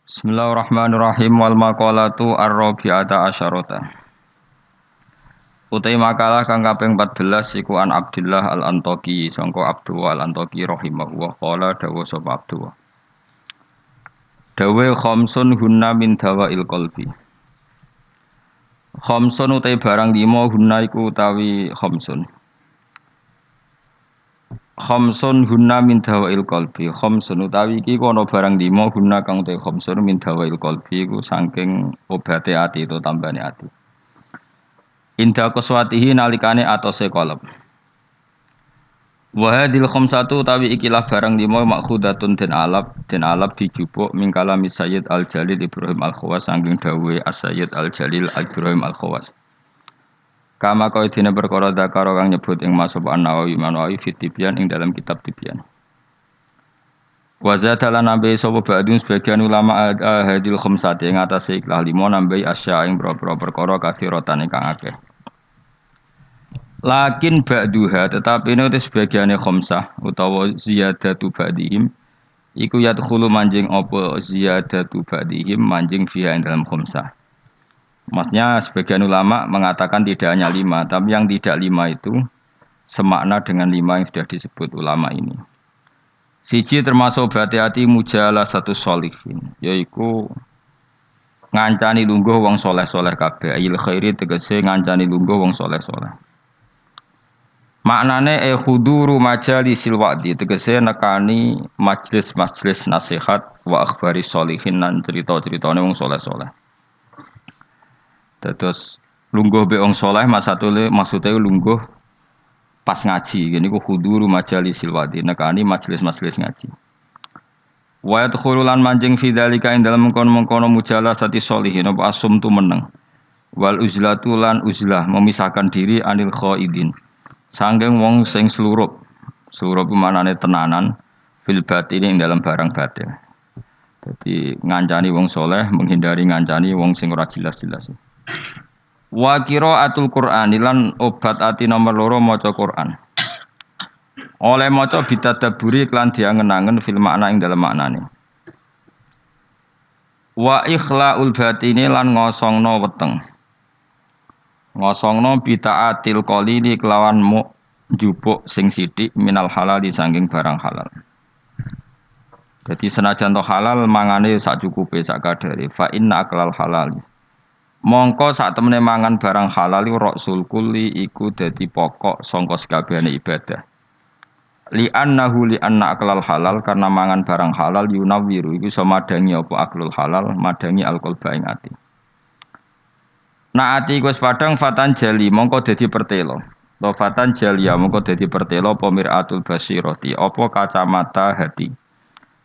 Bismillahirrahmanirrahim wal maqalatu ar-rabi'ata asyarata. Utai makalah kang kaping 14 iku an Abdullah al-Antaqi sangka Abdullah al-Antaqi rahimahullah qala dawa sapa Abdullah. Dawe khamsun hunna min dawail qalbi. Khamsun utai barang 5 hunna iku utawi khamsun. Khamsun hunna min dawail qalbi. Khamsun utawi iki ana barang 5 hunna kang te khamsun min dawail qalbi iku saking obate ati itu tambane ati. Inda qaswatihi nalikane atose qalb. Wa hadil khamsatu utawi ikilah barang 5 makhudatun den alap dijupuk min kalami Sayyid Al-Jalil Ibrahim Al-Khawas saking dawuhe As-Sayyid Al-Jalil Ibrahim Al-Khawas. Kama kau dina perkara dakara kang nyebut ing Mas An-Nawawi fit Tibyan ing dalam kitab Tibyan. Wa zadalan nabi sapa ba'dun sebagian ulama hadil khamsati ing atase ikhlas 5 nambahi asya ing boro-boro perkara kathiratan ingkang akeh. Lakin ba'duha tetapi ini sebagiane khamsah utawa ziyadatu ba'dihim iku yadkhulu manjing apa ziyadatu ba'dihim manjing fiha ing dalam khamsah. Maksudnya sebagian ulama mengatakan tidak hanya 5, tapi yang tidak 5 itu semakna dengan 5 yang sudah disebut ulama ini. Siji termasuk berhati-hati mujalah satu sholihin, yaitu ngancani lungguh wong soleh-soleh kabeh, ayil khairi tegese ngancani lungguh wong soleh-soleh. Maknane huduru majalisil wa'di tegese nekani majlis-majlis nasihat wa akhbari sholihin lan cerita-ceritane wong soleh-soleh. Terus lungguh be wong saleh maksudnya lungguh pas ngaji. Gini ku huduru majalisil wadi nekani majelis-majelis ngaji. Wa yadkhululan manjing fi dzalika ing dalem mengkono-mengkono mujalasati sholihin apa asum tu meneng. Wal uzlatu lan uzlah memisahkan diri anil khaidin. Sanggeng wong sing slurup. Slurup manane tenanan fil batin ing dalam barang batin. Jadi ngancani wong saleh menghindari ngancani wong sing ora jelas-jelas. Wa qiraatul Qur'an lan obat ati nomor 2 maca Qur'an. Oleh maca bitadabburi lan diangen-angen fil makna ing dalem maknane. Wa ikhlaul batini lan ngosongno weteng. Ngosongno bitaatil qalili kelawan njupuk sing sithik minal halal saking barang halal. Jadi senajan to halal mangane sak cukupe sak kadare fa inna aklal halal. Mongko sak temene mangan barang halal iku rasul kulli iku dadi pokok sangka sakabehane ibadah. Li anna aklal halal karena mangan barang halal yunawiru iku iso madangi apa aklul halal madangi alqalba ing ati. Nah ati iku wis padhang fatan jali mongko dadi pertelo. To fatan jalia mongko dadi pertelo apa miratul basirati apa kacamata hati.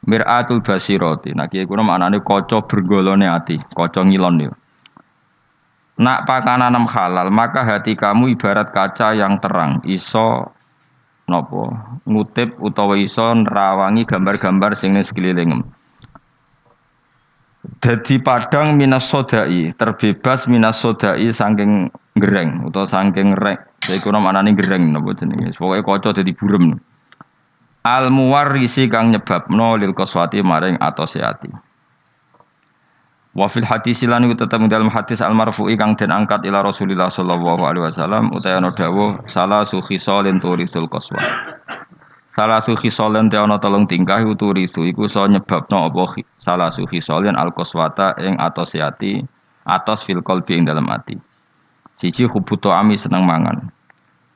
Miratul basirati nah iki kuwi maknane kaca bergolone ati, kaca ngilon yo. Nak pakanan halal maka hati kamu ibarat kaca yang terang iso nopo ngutip utawa iso nerawangi gambar-gambar sing ning sekelilingem. Dadi padang minas sodai terbebas minas sodai saking gereng utawa saking rek. Iku maknane gereng napa jenenge. Pokoke kaca dadi burem. Al muwarrisi kang nyebabno lil qaswati maring atose ati. Wa fil hadis lan iku tetep dalam hadis al marfu'i kang den angkat ila Rasulillah sallallahu alaihi wasallam utawa ana dawuh salasu khisalin turisul qaswa. Salasu khisalin te ana telung tingkah turisu iku iso nyebabno apa salasu khisalin al qaswata ing atose ati atos fil qalbi ing dalam ati. Siji hubutu ami seneng mangan.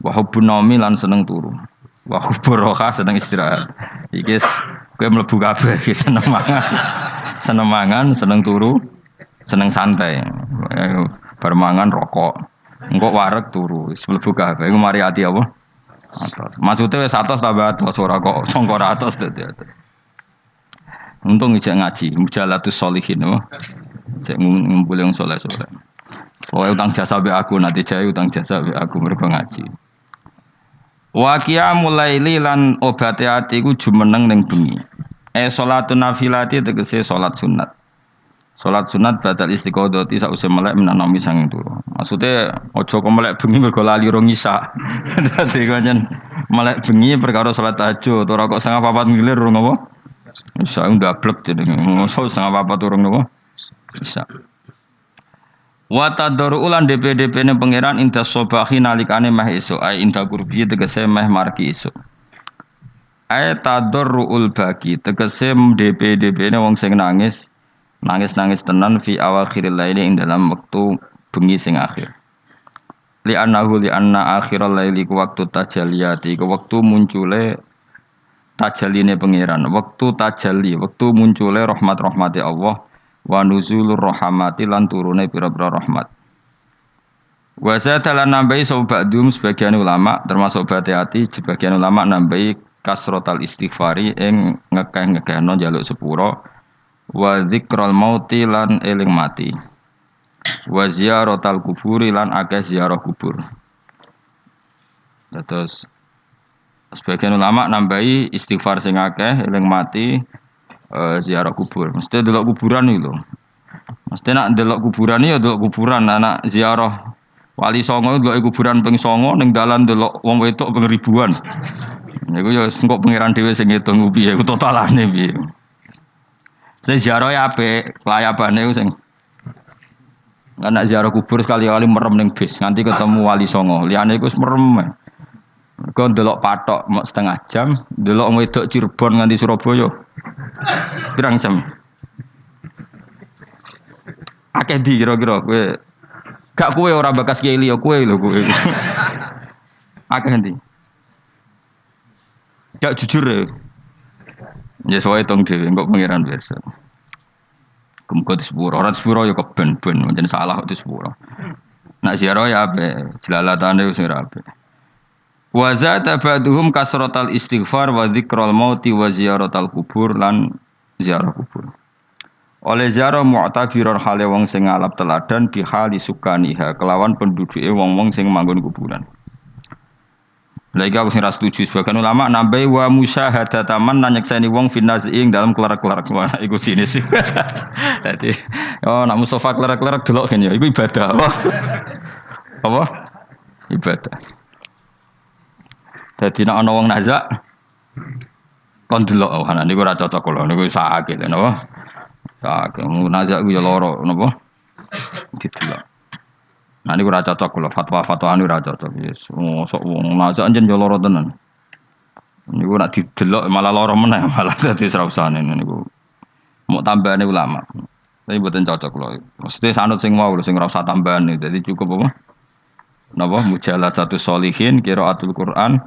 Wa hubbun naumi lan seneng turu. Wa hubbur roha seneng istirahat. Iki kowe mlebu kabeh seneng mangan. Seneng mangan, seneng turu, seneng santai. Bermangan rokok. Engko wareg turu, wis mlebu kabeh. Iku mari ati apa? Atos. Maksude wis atos tambah atos ora kok sangka atos dadi atos. Untung ijek ngaji, mujalatus sholihin oh. Cek ngumpul yang saleh-saleh. Pokoke utang jasa be aku nanti jae utang jasa be aku mergo ngaji. Wa qiyamul laili lan obate ati ku jumeneng ning bengi. Salatun nafilati tegese salat sunat. Salat sunat badal istiqodoti sause melek menanomi sang turu. Maksude aja kok melek bengi mergo lali rong isa. Dadi kanjen melek bengi perkara salat tahajud ora kok setengah 4 ngilir rong apa? Bisa ndablek jenenge. Mosok setengah apa turun nopo? Bisa. Wa tadru ulan DP-DP ne pangeran inta sobahi nalikane meh esuk ai inta kurbi tegese meh marki esuk. Ai tadruul baki tegese DP-DP ne wong sing nangis nangis tenan fi awakhiril laili ing dalam wektu bengi sing akhir. Li anna akhiral laili ku waktu tajalliyati ku waktu muncule tajalline pangeran, waktu tajalli, waktu muncule rahmat-rahmati Allah wa nuzulur rahmati lan turune pira-pira rahmat. Wa zatalan nambahi sobadum sebagian ulama termasuk Batiati sebagian ulama nambahi kasrotal istighfari ing ngekeh-ngekehno njaluk sepuro wa dzikral mauti lan eling mati. Wa ziyaratal kuburi lan akeh ziarah kubur. Terus sebagian ulama nambahi istighfar sing akeh eling mati ziarah kubur. Mesti delok kuburan iki lho. Mesti nak delok kuburan ya delok kuburan anak ziarah Wali Songo delok kuburan ping 9 ning dalan delok wong wedok ping ribuan. Niku ya engko pangeran dhewe sing ngitung piye ku totalane piye. Sing ziarah ya apik, layabane ku sing anak ziarah kubur sekali-kali merem ning bis nganti ketemu Wali Songo. Liyane iku wis merem. Mergo delok patok mok setengah jam, delok wedok Cirebon nganti Surabaya. Pirang jam? Akeh di kira-kira kowe. Gak kowe ora bakas kiai liya kowe lho kowe. Akeh ndi? Gak jujur ya. Ya soe tong dhewe engko pangeran pirsa. Kemko di sepuro, ora di sepuro ya keben-ben, pancen salah kok di sepuro. Nak ziarah ya ape, jelalatane wis ora ape. Wa zata ba'duhum kasratal istighfar wa dzikral mauti wa ziyaratal kubur lan ziarah kubur. Oleh ziarah mu'tabiron hale wong sing ngalap teladan bi hali sukaniha kelawan penduduke wong-wong sing manggon kuburan. Lagi aku sing ra setuju sebagian ulama nambahi wa musyahadataman lan nyekseni wong finnazi ing dalam klerak-klerak. Wah iku sinis. Dadi nak Mustafa klerak-klerak delok kan ya iku ibadah. Apa? Ibadah. Dadi nek ana wong nazak kon delok ana niku ora cocok kula niku sakit napa? Sakit nazak ku ya lara napa? Didelok. Nah niku ora cocok kula fatwa-fatwa anu ora cocok yes. Sok wong nazak anjen yo lara tenan. Niku nek didelok malah lara meneh malah dadi srausane niku. Mau tambahane ulama. Tapi mboten cocok kula. Mesti sanut sing mau sing ora usah tambahane. Dadi cukup apa? Napa mujalah satu solihin qiraatul Quran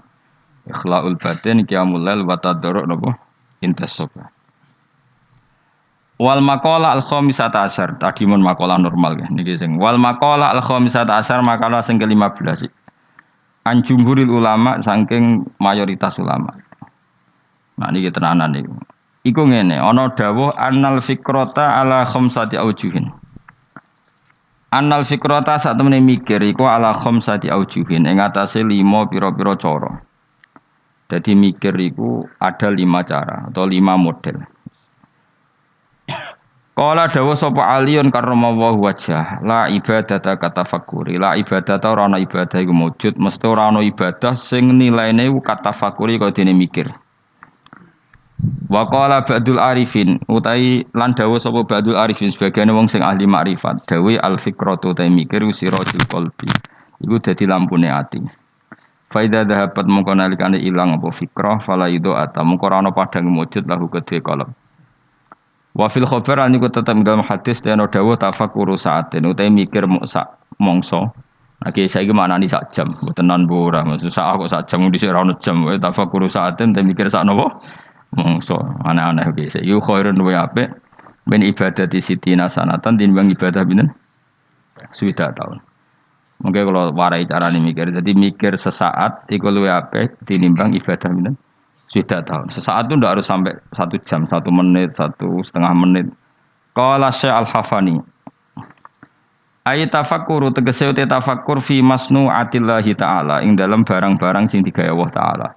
ikhlaul batin qiyamul lail wa tadarruk napa intasoba. Wal maqala al khamisata asyar tadi mun maqala normal ya niki sing wal maqala al khamisata asyar maqala sing ke-15 an jumhuril ulama saking mayoritas ulama. Nah niki tenanan niku. Iku ngene ana dawuh annal fikrata ala khamsati aujuhin. Annal fikrata sak temene mikir iku ala khamsati aujuhin ing atase 5 pira-pira cara. Jadi mikir iku ada 5 cara atau 5 model. Qala dawa sapa aliyun karramallahu wajhah la ibadata katafakuri la ibadata ora ana ibadah iku wujud mesti ora ana ibadah sing nilaine katafakuri kaya dene mikir. Wa qala ba'dul arifin utai lan dawa sapa ba'dul arifin sebagian wong sing ahli makrifat dawe al fikratu ta mikir usirajul qalbi iku dadi lampune ati. Faida dhahabat mongko nalikane ilang apa fikrah fala ido ata mongko ora ana padang wujud lahu kedhe qalb. Wa fil khabar niku tetep dalam hadis dene dawuh tafakkur saaten utahe mikir sak mongso. Nggih saiki maknani sak jam, mboten nan ora. Maksud sak kok sak jam dhisik ora ono jam wae tafakkur saaten te mikir sak napa? Mongso. Aneh-aneh iki saiki khairun wa apik ben ibadati sitina sanatan tinimbang ibadah pinten? Sudah tahun. Mungkin kalau warai carane mikir, jadi mikir sesaat iku luwih apik tinimbang ibadah pinten? Sudah tahun. Sesaat itu tidak harus sampai 1 jam, 1 menit, 1,5 menit. Qala Syekh Al-Hafani. Ayat tafakkur tegese uti tafakkur fi masnu'atillahi ta'ala ing dalam barang-barang sing digawe Allah taala.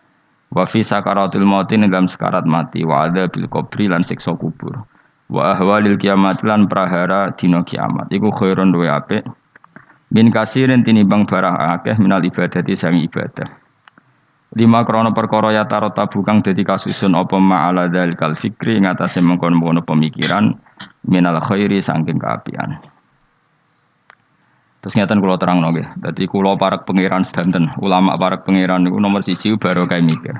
Wa fi sakaratil maut ing dalam sekarat mati wa adzabil qabri lan siksa kubur. Wa ahwalil kiamat lan prahara dina kiamat. Iku khairun wa apik. Min kasirin tinimbang barang akeh minal ibadati sang ibadah. Lima krana perkara ya tarota bukang dadi kasusun apa ma'ala dzalikal fikri ing atase mengkon-mengkon pemikiran minal khairi saking kaapian. Terus ngeten kula terangno nggih. Dadi kula parek pangeran sedanten, ulama parek pangeran niku nomor 1 barokah mikir.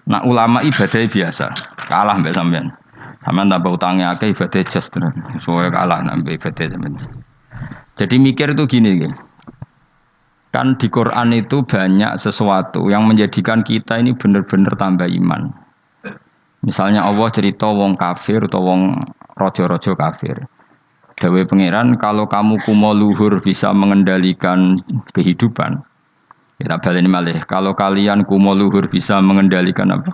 Nak ulama ibadah biasa, kalah mbek sampean. Sampean tambah utange akeh ibadah jas terus. Soale kalah nak ibadah sampean. Jadi mikir itu gini nggih. Kan di Quran itu banyak sesuatu yang menjadikan kita ini benar-benar tambah iman. Misalnya Allah cerita wong kafir atau wong rojo-rojo kafir. Dawe pangeran, kalau kamu kumo luhur bisa mengendalikan kehidupan. Kita baleni malih. Kalau kalian kumo luhur bisa mengendalikan apa?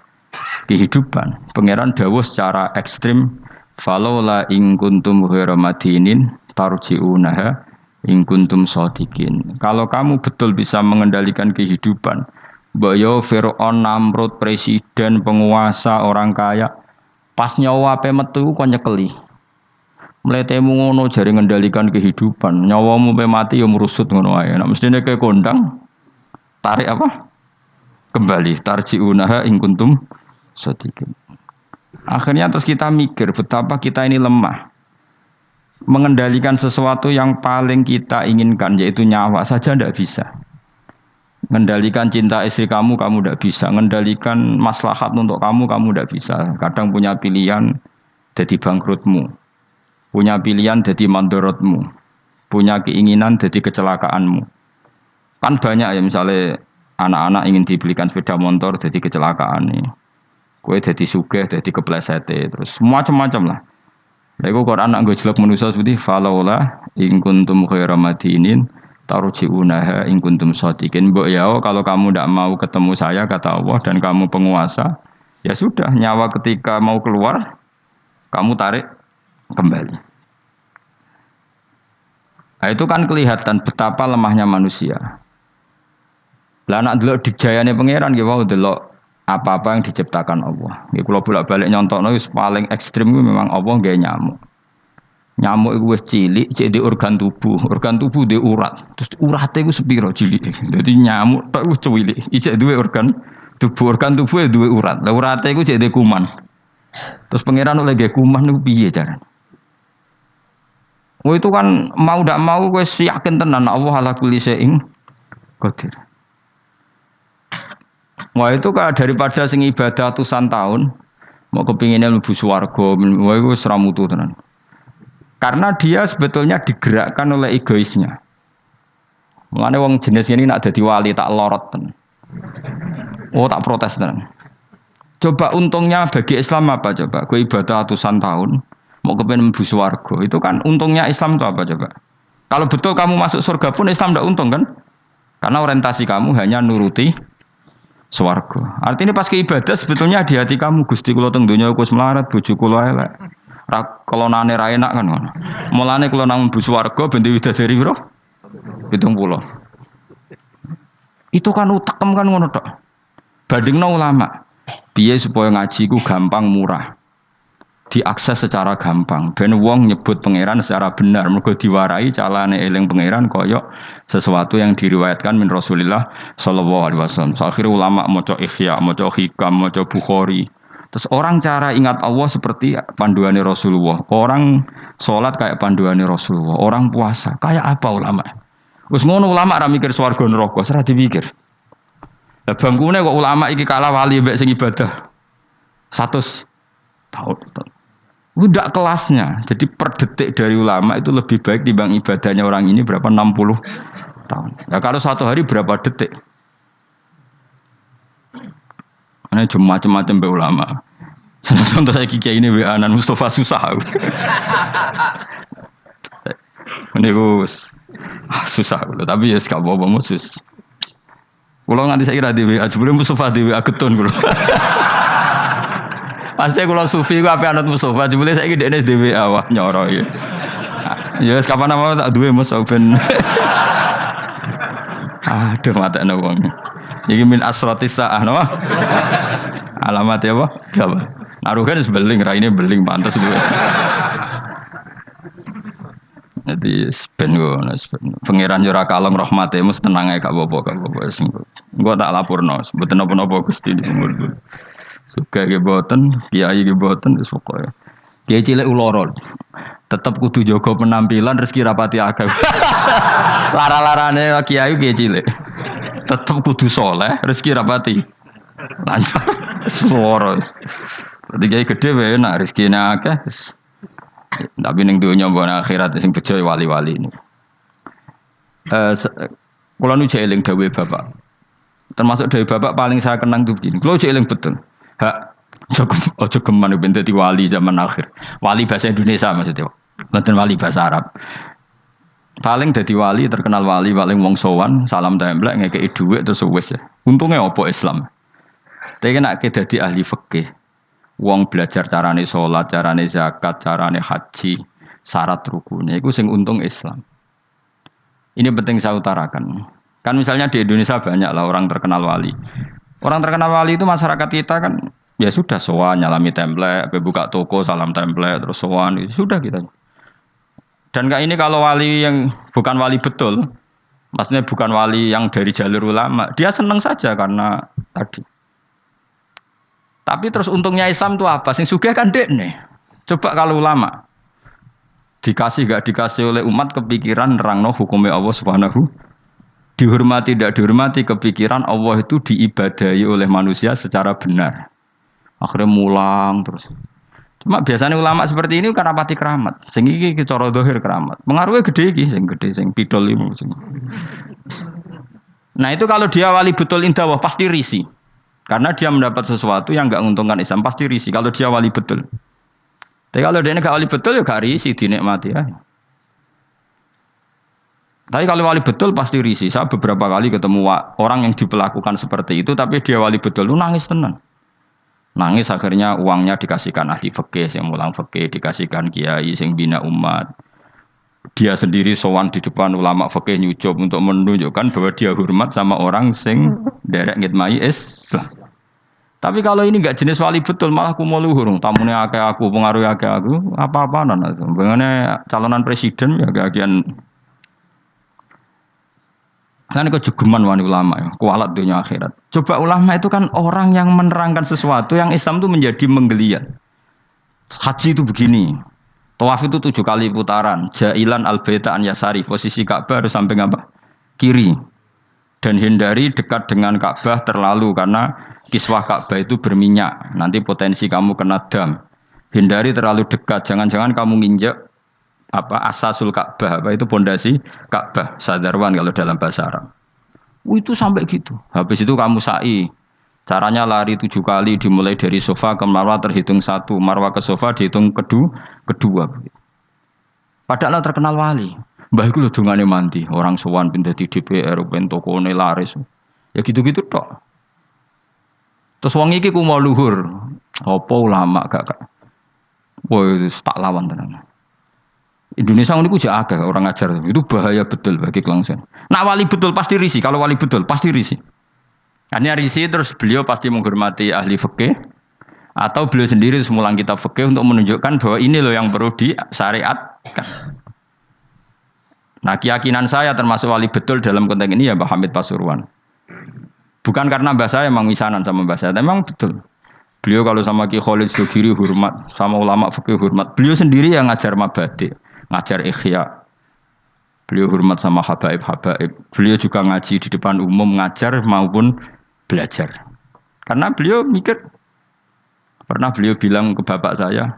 Kehidupan. Pangeran dawuh secara ekstrim, falaula in kuntum ghairu madinin tarji'unaha in kuntum shadiqin. Kalau kamu betul bisa mengendalikan kehidupan, mbok yo Firaun, Namrud, presiden, penguasa, orang kaya, pas nyawa ape metu kon nyekeli. Mletemu ngono jare ngendalikan kehidupan, nyawamu pe mati yo merusut ngono ae. Nek mestine ke kondang tarik apa? Kembali tarjiunaha in kuntum shadiqin. Akhirnya terus kita mikir betapa kita ini lemah. Mengendalikan sesuatu yang paling kita inginkan yaitu nyawa saja tidak bisa. Mengendalikan cinta istri kamu tidak bisa. Mengendalikan maslahat untuk kamu tidak bisa. Kadang punya pilihan jadi bangkrutmu, punya pilihan jadi mandorotmu, punya keinginan jadi kecelakaanmu. Kan banyak ya, misalnya anak-anak ingin dibelikan sepeda motor jadi kecelakaan nih, kue jadi sugih jadi kepleset terus macam-macam lah. Lego Quran nak gojlok manusia seperti falaula in kuntum khairu madinin tarji'unaha in kuntum shadiqin. Mbok ya kalau kamu tidak mau ketemu saya kata Allah dan kamu penguasa, ya sudah nyawa ketika mau keluar kamu tarik kembali. Nah, itu kan kelihatan betapa lemahnya manusia. Lah nak delok dijayane pangeran nggih wae delok apa-apa yang diciptakan Allah. Nggih kula bolak-balik nyontokno wis paling ekstrem kuwi memang Allah nggawe nyamuk. Nyamuk iku wis cilik, cek di organ tubuh di urat. Terus urate iku sepiro cilike. Dadi nyamuk tok wis cilik, ijek duwe organ tubuh duwe urat. Lah urate iku cek di kuman. Terus pangeran oleh nggawe kuman niku piye carane? Oh itu kan mau ndak mau wis yakin tenan Allah ala kulli syai'in qadir. Wah itu kan daripada sing ibadah ratusan tahun mau kepinginnya mlebu swarga, wah itu seramutu tenan. Karena dia sebetulnya digerakkan oleh egoisnya. Mulane wong jenis ini nak dadi wali tak lorot tenan. Oh tak protes tenan. Coba untungnya bagi Islam apa coba? Kowe ibadah ratusan tahun mau kepengin mlebu swarga. Itu kan untungnya Islam itu apa coba? Kalau betul kamu masuk surga pun Islam tidak untung kan? Karena orientasi kamu hanya nuruti swarga. Artinya pas ke ibadah sebetulnya di hati kamu Gusti kula teng donya wis melarat, bojo kula elek. Ra kelonane ra enak kan ngono. Mulane kula nang mlebu swarga ben widadari piro? 70. Itu kan utekem kan ngono tok. Bandingno ulama. Piye supaya ngaji ku gampang murah. Diakses secara gampang. Ben wong nyebut pangeran secara benar mergo diwarai calane eling pangeran kaya sesuatu yang diriwayatkan min Rasulillah sallallahu alaihi wasallam. Akhirnya ulama maca Ihya, maca Hikam, maca Bukhari. Terus orang cara ingat Allah seperti panduannya Rasulullah. Orang sholat kayak panduannya Rasulullah. Orang puasa kayak apa ulama? Wis ngono ulama ra mikir swarga neraka, ora dipikir. Lah bangkune kok ulama iki kalah wali mbek sing ibadah 100 tahun. Udah kelasnya. Jadi per detik dari ulama itu lebih baik dibanding ibadahnya orang ini berapa 60 tahun. Ya kalau satu hari berapa detik? Ini cuma macam-macam be ulama. Contoh saya kiai ini Anan Mustafa susah. Ini gus susah. Tapi ya sekarang bawa musus. Kalau nganti saya kira di WA, sebelum Mustafa di WA ketun kulo. Pasti kalau sufi ku apa anut Mustafa, sebelum saya kira di WA wah nyoro ya. Ya kapan nama tak duwe Mustafa. Aduh mata nawang. Iki min asratis saah no. Alamat ya apa? Apa? Naruh kan sebeling, raine beling pantas dulu. Jadi ben ngono, pangeran yo ora kalong rahmate mus tenang ae gak apa-apa sing. Engko tak laporno, mboten napa-napa Gusti dulu. Suka ge boten, kiai ge boten wis pokoke. Kiai cilik uloro. Tetep kudu jaga penampilan rezeki rapati akeh. Lara-larane kiai kiai cilik. Tetep kudu saleh, rezeki rapati lancar. Suara. Dadi kiai gede wae enak rezekine akeh. Tapi ning donya mbon akhirat sing bejo wali-wali ini. Kula nu eling dawuhe bapak. Termasuk dawuhe bapak paling saya kenang tuh begini. Kula eling betul. Hak ojo geman ben dadi wali zaman akhir. Wali bahasa Indonesia maksudnya. Bukan wali bahasa Arab. Paling dadi wali terkenal wali paling wong sowan, salam templek ngekeki dhuwit terus wis. Untunge apa Islam? Tapi nek dadi ahli fikih. Wong belajar carane sholat, carane zakat, carane haji, syarat rukunnya, itu sing untung Islam. Ini penting saya utarakan. Kan misalnya di Indonesia banyak lah orang terkenal wali. Orang terkenal wali itu masyarakat kita kan ya sudah sowan nyalami template, buka toko salam template terus sowan sudah kita. Dan ini kalau wali yang bukan wali betul, maksudnya bukan wali yang dari jalur ulama, dia senang saja karena tadi. Tapi terus untungnya Islam itu apa? Sing sugih kan dekne. Coba kalau ulama dikasih gak dikasih oleh umat kepikiran nerangno hukumnya Allah Subhanahu, dihormati tidak dihormati kepikiran Allah itu diibadahi oleh manusia secara benar. Akhirnya mulang terus. Cuma biasanya ulama seperti ini kan rapati keramat. Sing iki cara zahir keramat. Pengaruhnya gede iki sing gede sing pidol iku sing. Nah, itu kalau dia wali betul indah pasti risi. Karena dia mendapat sesuatu yang enggak menguntungkan Islam, pasti risi kalau dia wali betul. Tapi kalau dia enggak wali betul ya gak risi, dinikmati ya. Tapi kalau wali betul pasti risi. Saya beberapa kali ketemu orang yang diperlakukan seperti itu, tapi dia wali betul, lu nangis tenan. Nangis akhirnya uangnya dikasihkan ahli fikih, yang mulang fikih, dikasihkan kiai, yang bina umat. Dia sendiri sowan di depan ulama fikih nyucup untuk menunjukkan bahwa dia hormat sama orang sing derek ngitmai Islam. Tapi kalau ini enggak jenis wali betul, malah kumuluhur, tamune akeh aku, pengaruh akeh aku, apa-apaan itu. Bagaimana calonan presiden ya kagian. Kan itu jugeman wani ulama ya, kualat dunia akhirat. Coba ulama itu kan orang yang menerangkan sesuatu yang Islam itu menjadi menggeliat. Haji itu begini. Tawaf itu 7 kali putaran. Jailan al-baita an yasari, posisi Ka'bah harus sampai apa? Kiri. Dan hindari dekat dengan Ka'bah terlalu karena kiswah Ka'bah itu berminyak. Nanti potensi kamu kena dam. Hindari terlalu dekat. Jangan-jangan kamu nginjek asasul Ka'bah, itu pondasi Ka'bah. Sadarwan kalau dalam bahasa Arab. Itu sampai gitu. Habis itu kamu sa'i. Caranya lari 7 kali dimulai dari sofa ke marwah terhitung 1, marwah ke sofa dihitung kedua. Padahal terkenal wali. Mbah iku lho dongane mandi, orang sowan pindah di DPR, ben tokone laris. Ya gitu-gitu tok. Terus wong iki ku mau luhur. Apa ulama gak. Woi, tak lawan tenan. Indonesia niku jek akeh orang ngajar. Itu bahaya betul bagi kelangsungan. Nak wali betul pasti risi, kalau wali betul pasti risi. Hanya risi terus beliau pasti menghormati ahli fikih atau beliau sendiri semulang kitab fikih untuk menunjukkan bahwa ini loh yang perlu disyariatkan. Nah, keyakinan saya termasuk wali betul dalam konteks ini ya Mbah Hamid Pasuruan. Bukan karena mbah saya memang misanan sama mbah saya, memang betul. Beliau kalau sama Ki Khalid Jogiri hormat, sama ulama fikih hormat. Beliau sendiri yang ngajar mabadi, ngajar ikhya. Beliau hormat sama habaib-habaib. Beliau juga ngaji di depan umum, ngajar maupun belajar. Karena beliau mikir, pernah beliau bilang ke bapak saya,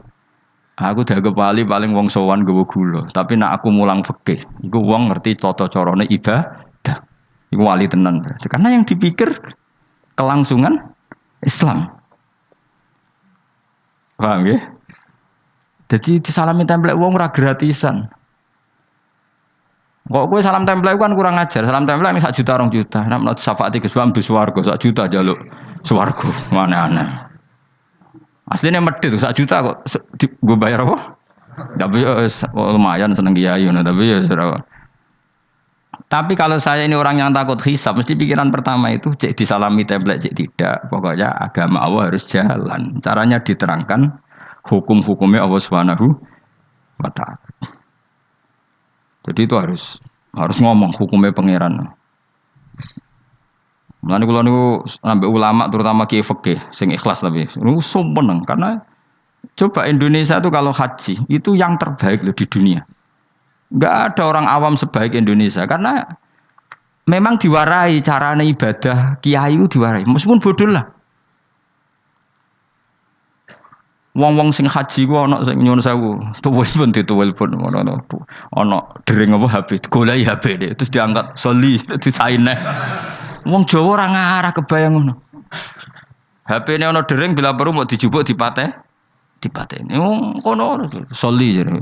aku dagang paling wong sowan nggawa gula, tapi nak aku mulang fikih, iku wong ngerti tata carane ibadah. Iku wali tenan. Karena yang dipikir kelangsungan Islam. Paham ya? Jadi disalami template wong ora gratisan. Kok kowe salam template kan kurang ajar. Salam template sak juta 2 juta. Nek menurut syafaat Gus Bam bis swarga sak juta jaluk swarga. Mana-ana. Aslinya medhit sak juta kok gue bayar apa? Tapi lumayan seneng kiai tapi ya saudara. Tapi kalau saya ini orang yang takut hisab, mesti pikiran pertama itu cek disalami template cek tidak. Pokoknya agama Allah harus jalan. Caranya diterangkan hukum-hukumnya Allah Subhanahu wa ta'ala. Jadi itu harus ngomong hukumnya pangeran. Mulane kula niku ambek ulama terutama kiai fikih sing ikhlas tapi niku sumpeng karena coba Indonesia itu kalau haji itu yang terbaik loh di dunia. Enggak ada orang awam sebaik Indonesia karena memang diwarai carane ibadah kiai itu diwarai meskipun bodoh lah. Wong-wong sing haji ku ana sing nyuwun sewu, tuwes pun dituwelpon ana dering apa HP, goleki HP terus diangkat soli disaine. Wong Jawa ora ngarah kebayang ngono. HP-ne ana dering bila perlu mau dijupuk dipateni. Wong kono soli jare.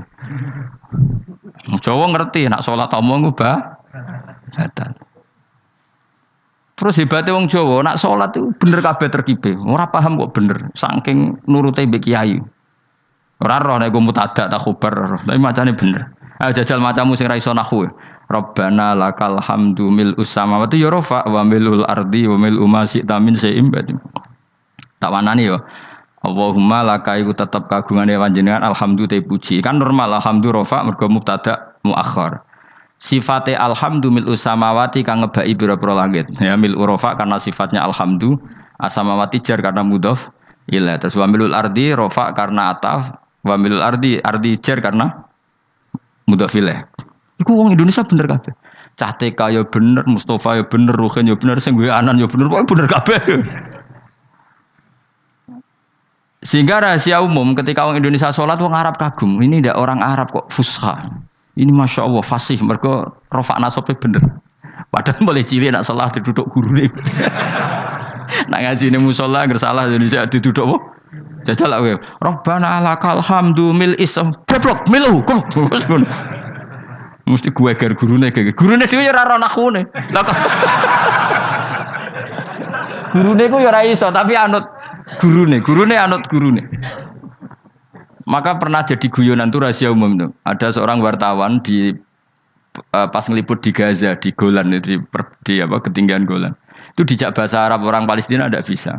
Wong Jawa ngerti nek salat omong ku batal. Terus hebatnya wong Jawa, nak sholat itu bener kabeh terkibe. Ora paham kok bener, saking nurute mbek kiai. Ora roh nek mutadak tak khobar, tapi macane bener. Ayo jajal macamu sing ra iso nahwu. Rabbana lakal hamdu mil samawati ya rafa wa milul ardi wa mil ma syi'ta min syai'in ba'd. Tak wanani yo. Allahumma laka iku tetep kagungane panjenengan alhamdulillah puji. Kan normal alhamdulillah rafa mergo mubtada muakhar. Sifate alhamdu mil samawati kang ngebaki pira-pira langit. Ya mil rafa karena sifatnya alhamdu, asamawati jar karena mudhof ila. Terus wa milul ardi rafa karena ataf, wa milul ardi jar karena mudhof ilaih. Iku wong Indonesia bener kabeh. Cah TK ya bener, Mustafa ya bener, Ruhin ya bener, sing duwe anan ya bener, pokoke bener kabeh. Sehingga rahasia umum ketika orang Indonesia sholat wong Arab kagum. Ini tidak orang Arab kok fusha. Ini masya Allah fasih. Mereka rofak nasabnya bener. Padahal boleh cilik nak salah diduduk guru nih. Nak ngaji nih musola ngersalah Indonesia diduduk apa? Jajal lah. Rabbana lakal hamdu mil ism. Goblok milu. Mesti gue gar gurune kayak gurune dia ya ora nakhune. Gurune ku ya ora iso tapi anut gurune anut gurune. Maka pernah jadi guyonan tuh rahasia umum tuh. Ada seorang wartawan di pas ngeliput di Gaza di Golan di ketinggian Golan. Itu dijak bahasa Arab orang Palestina tidak bisa.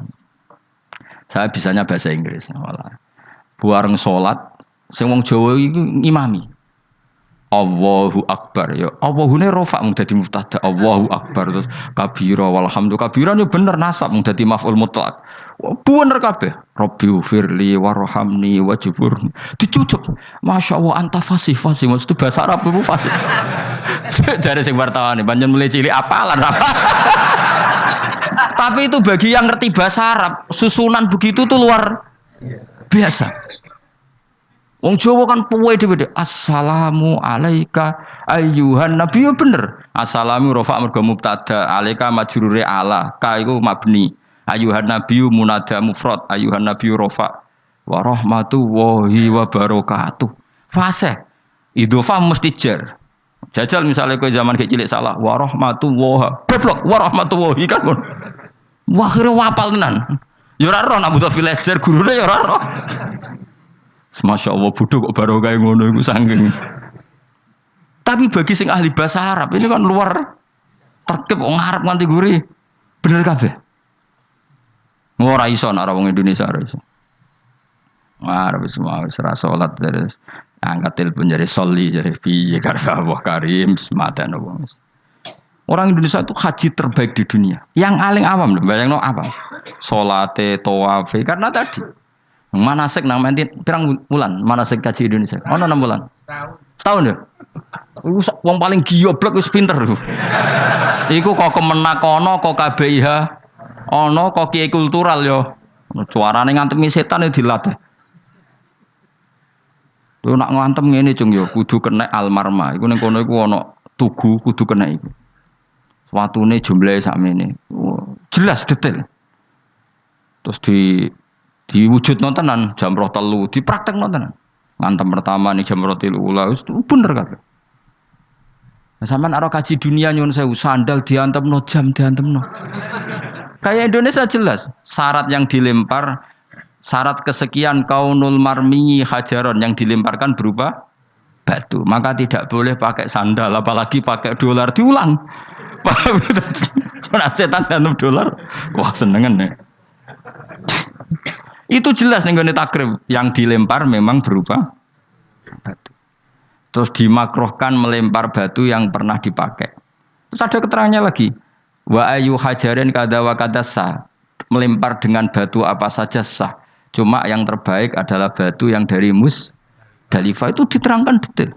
Saya bisanya bahasa Inggris malah. Buareng salat sing wong Jawa iku ngimami. Allahu Akbar ya. Allahune rafa mung dadi mubtada. Allahu Akbar terus kabira walhamdulillah. Kabira yo bener nasab mung dadi maf'ul mutlaq. Bener kabeh. Rabbi firli warhamni wajburni. Dicucuk. Masyaallah anta fasih maksud bahasa Arab itu fasih. Jare sing wartawan panjen mulai cilik apalan apa. Tapi itu bagi yang ngerti bahasa Arab, susunan begitu tuh luar biasa. Wong Jawa kan puwe dhewe. Assalamu alayka ayyuhan nabi yo bener. Assalamu rafa mergo mubtada, alayka majrure ala, ka iku mabni. Ayyuhan nabi munada mufrad, ayyuhan nabi rafa wa rahmatullahi wa barakatuh. Fase. Idhofah mesti jar. Jajal misalnya kowe zaman kecil salah wa rahmatullahi. Goblok wa rahmatullahi kan. Wah kira wapal tenan. Ya ora roh nak butuh villager gurune ya ora roh. Masya Allah bodoh kok baru kayak ngono iku saking. Tapi bagi sing ahli bahasa Arab ini kan luar terkep wong Arab nganti gurih. Bener kabeh. Ora iso nek wong Indonesia ora iso. Arab semua wis ora salat terus angkat telepon jadi soli jadi piye karo Allah Karim sematan wong. Orang Indonesia itu haji terbaik di dunia. Yang paling awam lho, bayangno apa? Salate, tawafe karena tadi manasik nang menti pirang bulan manasik kaji Indonesia. Ono 6 bulan. Setahun ya. Iku wong paling gioblok wis pinter lho. Iku kok kemenak ono kok KBIH ono kok kiai kultural yo. Suarane ngantemi setan e dilatih. Lho nak ngantem ngene cung yo kudu kena almarma. Iku ning kono iku ono tugu kudu kena iku. Watune jumlahe sakmene. Jelas detail. Terus diwujud nontonan jam roh telu dipraktek nontonan ngantem pertama nih jam roh telu ulah itu bener kabeh. Nah, sampean arah kaji dunia nyun sewu sandal diantemno jam diantemno. Kayak Indonesia jelas syarat yang dilempar syarat kesekian kaunul marmi hajaron yang dilemparkan berupa batu maka tidak boleh pakai sandal apalagi pakai dolar diulang. Cuma setan dalam dolar wah senengan nih. Itu jelas nih gone takrib yang dilempar memang berupa batu. Terus dimakruhkan melempar batu yang pernah dipakai. Terus ada keterangannya lagi. Wa ayu hajarin kada wa kada sah. Melempar dengan batu apa saja sah. Cuma yang terbaik adalah batu yang dari Musdalifah, itu diterangkan detail.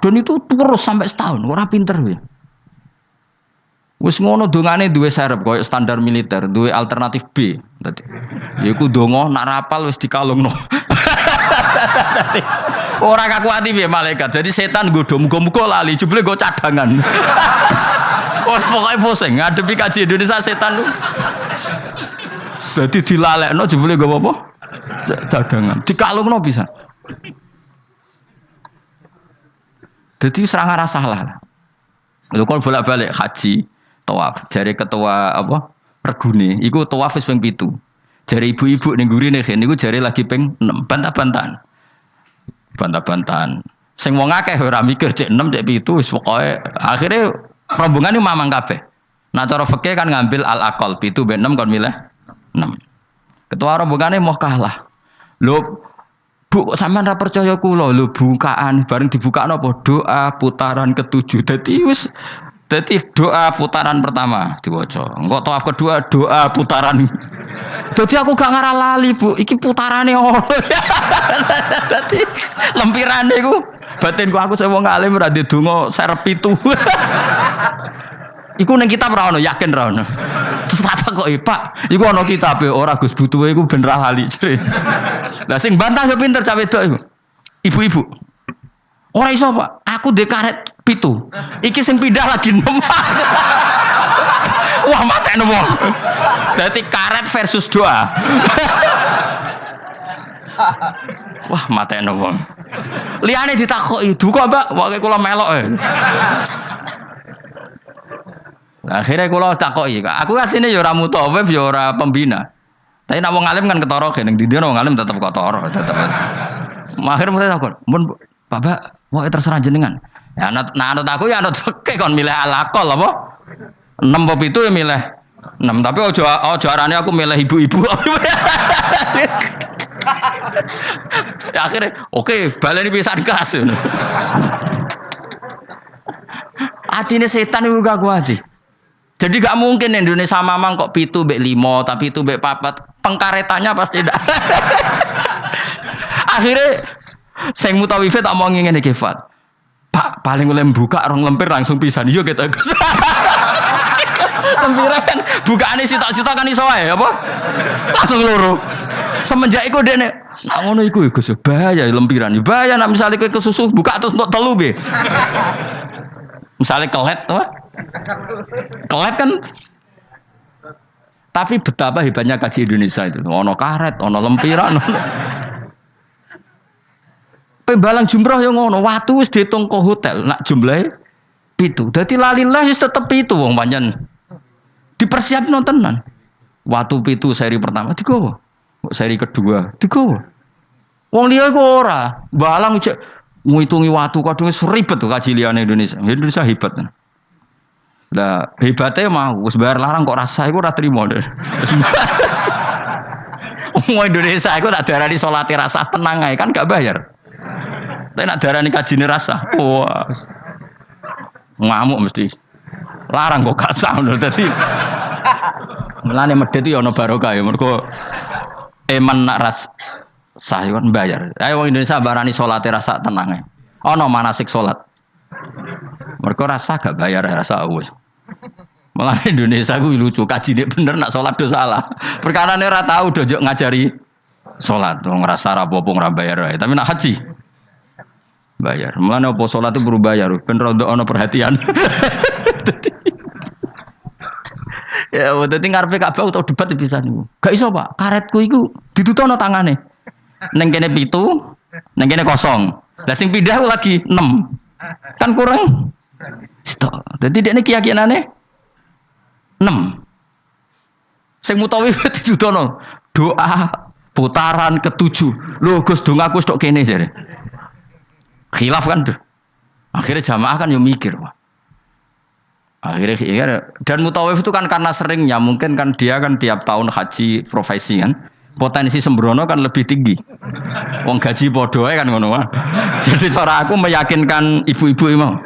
Dan itu terus sampai setahun. Ora pinter ya. Wis ngono dongane duwe serep koyo standar militer, duwe alternatif B. Dadi yaiku donga nak rapal wis dikalungno. Ora kakuati piye malaikat. Jadi setan nggodho muga-muga lali jebule nggo cadangan. Wes pokoke pusing ngadepi kaji Indonesia setan. Dadi dilalekno jebule nggo apa? Cadangan. Dikalungno pisan. Dadi serang rasa salah. Lho kok bolak-balik haji tawaf, jare ketua apa regune iku tawaf wis ping 7. Jare ibu-ibu ning gurine niku jare lagi ping 6, bantah-bantahan. Bantah-bantahan. Sing wong akeh ora mikir cek 6 cek 7 wis pokoke akhire rombongan iku mamang kabeh. Nah cara fikih kan ngambil al-aqal 7 ben 6 kon milih 6. Ketua rombongane mau kalah. Lho Bu, sampean ra percaya kula lho bukaan bareng dibukakno apa doa putaran ke-7. Dadi doa putaran pertama diwaca. Engko tawaf kedua doa putaran. Dadi aku gak ngarah lali, Bu. Iki putarane ono. Dadi lempirane iku batinku aku sing wong alim ora ndedonga serep 7. Iku ning kitab ra ono, yakin ra ono. Terus tak kok Pak, iku ana kitabe ora Gus butuhe iku ben ra lali. Lah sing bantah yo pinter cah wedok iku. Ibu-ibu. Ora iso, Pak. Aku ndek karet 7. Iki sing pindah lagi 6. Wah, matekno wong. Dadi karet versus doa. Wah, matekno wong. Liyane ditakoki, "Duka, Mbak, pokoke kula melok." Akhirnya kula takoki, aku asline ya ora mutawif ya ora pembina. Tapi nek wong alim kan ketara kene ndi wong alim tetep ketara, tetep. Akhirnya mulai takon, "Mun Bapak, mau terserah jenengan." Ya anut aku ya anut fikih kon milih alaqal apa? 6 apa 7 ya milih 6, tapi aja arane aku milih ibu-ibu. Ya akhirnya oke, baleni pisan kas. Atine setan iku gak kuat. Jadi gak mungkin Indonesia mamang kok 7 mbek 5, tapi 7 mbek 4. Pengkaretannya pasti tidak. Akhirnya sing mutawife tak mau ngene iki, Fat. Pak, paling oleh buka orang lempir langsung pisan. Yo kita Gus. Lempiran kan bukaane sitok-sitok kan iso wae apa? Langsung loro. Semenjak iku dekne nak ngono iku Gus bahaya lempiran. Bahaya nek misale kowe kesusu buka terus untuk telu nggih. Misale kelet apa? Kelet kan. Tapi betapa hebatnya kaji Indonesia itu. Ono karet, ono lempiran. Pembalang jumroh yang ngono, waktu wis diitung ke hotel, nak jumlahe 7. Dadi lalilah wis tetep 7 wong pancen. Dipersiapno tenan. Waktu 7 seri pertama digowo. Seri kedua digowo. Wong liya iku ora, balang cek ngitungi waktu kadung wis ribet tuh kaji liyane Indonesia. Indonesia hebat. Lah hebatnya mau wis bayar larang kok rasa iku ora trimo. Wong Indonesia iku tak darani salate rasa tenang ae kan gak bayar. Tapi nak darani kajine rasa, wah ngamuk mesti. Larang kok gak sah lho dadi. Mulane medhit yo ana barokah ya mergo eman nak ras sah yo bayar. Ayo wong Indonesia barani salate rasa tenang ae. Ana manasik salat. Mergo rasa gak bayar rasa wis. Malah Indonesia ku lucu kajine bener nak salat do salah. Perkarane ora tau do ngajari salat, wong ngrasa ra apa-apa ora bayar wae. Tapi nak haji bayar. Mulane apa salat itu perlu bayar, ben rondo ana perhatian. Ya, dadi ngarepe Ka'bah utawa debat bisa niku. Gak iso, Pak. Karetku iku ditutono tangane. Ning kene 7, ning kene kosong. Lah sing pindah lagi 6. Kan kurang. Stok. Dadi dekne keyakinane 6. Sing mutawi ditutono doa putaran ke-7. Lho Gus dongaku stok kene jare. Khilaf kan tuh. Akhirnya jamaah kan yo mikir, Pak. Akhirnya dan mutawif itu kan karena seringnya mungkin kan dia kan tiap tahun haji profesi kan. Potensi sembrono kan lebih tinggi. Wong gaji padha ae kan ngono wae. Jadi cara aku meyakinkan ibu-ibu mau.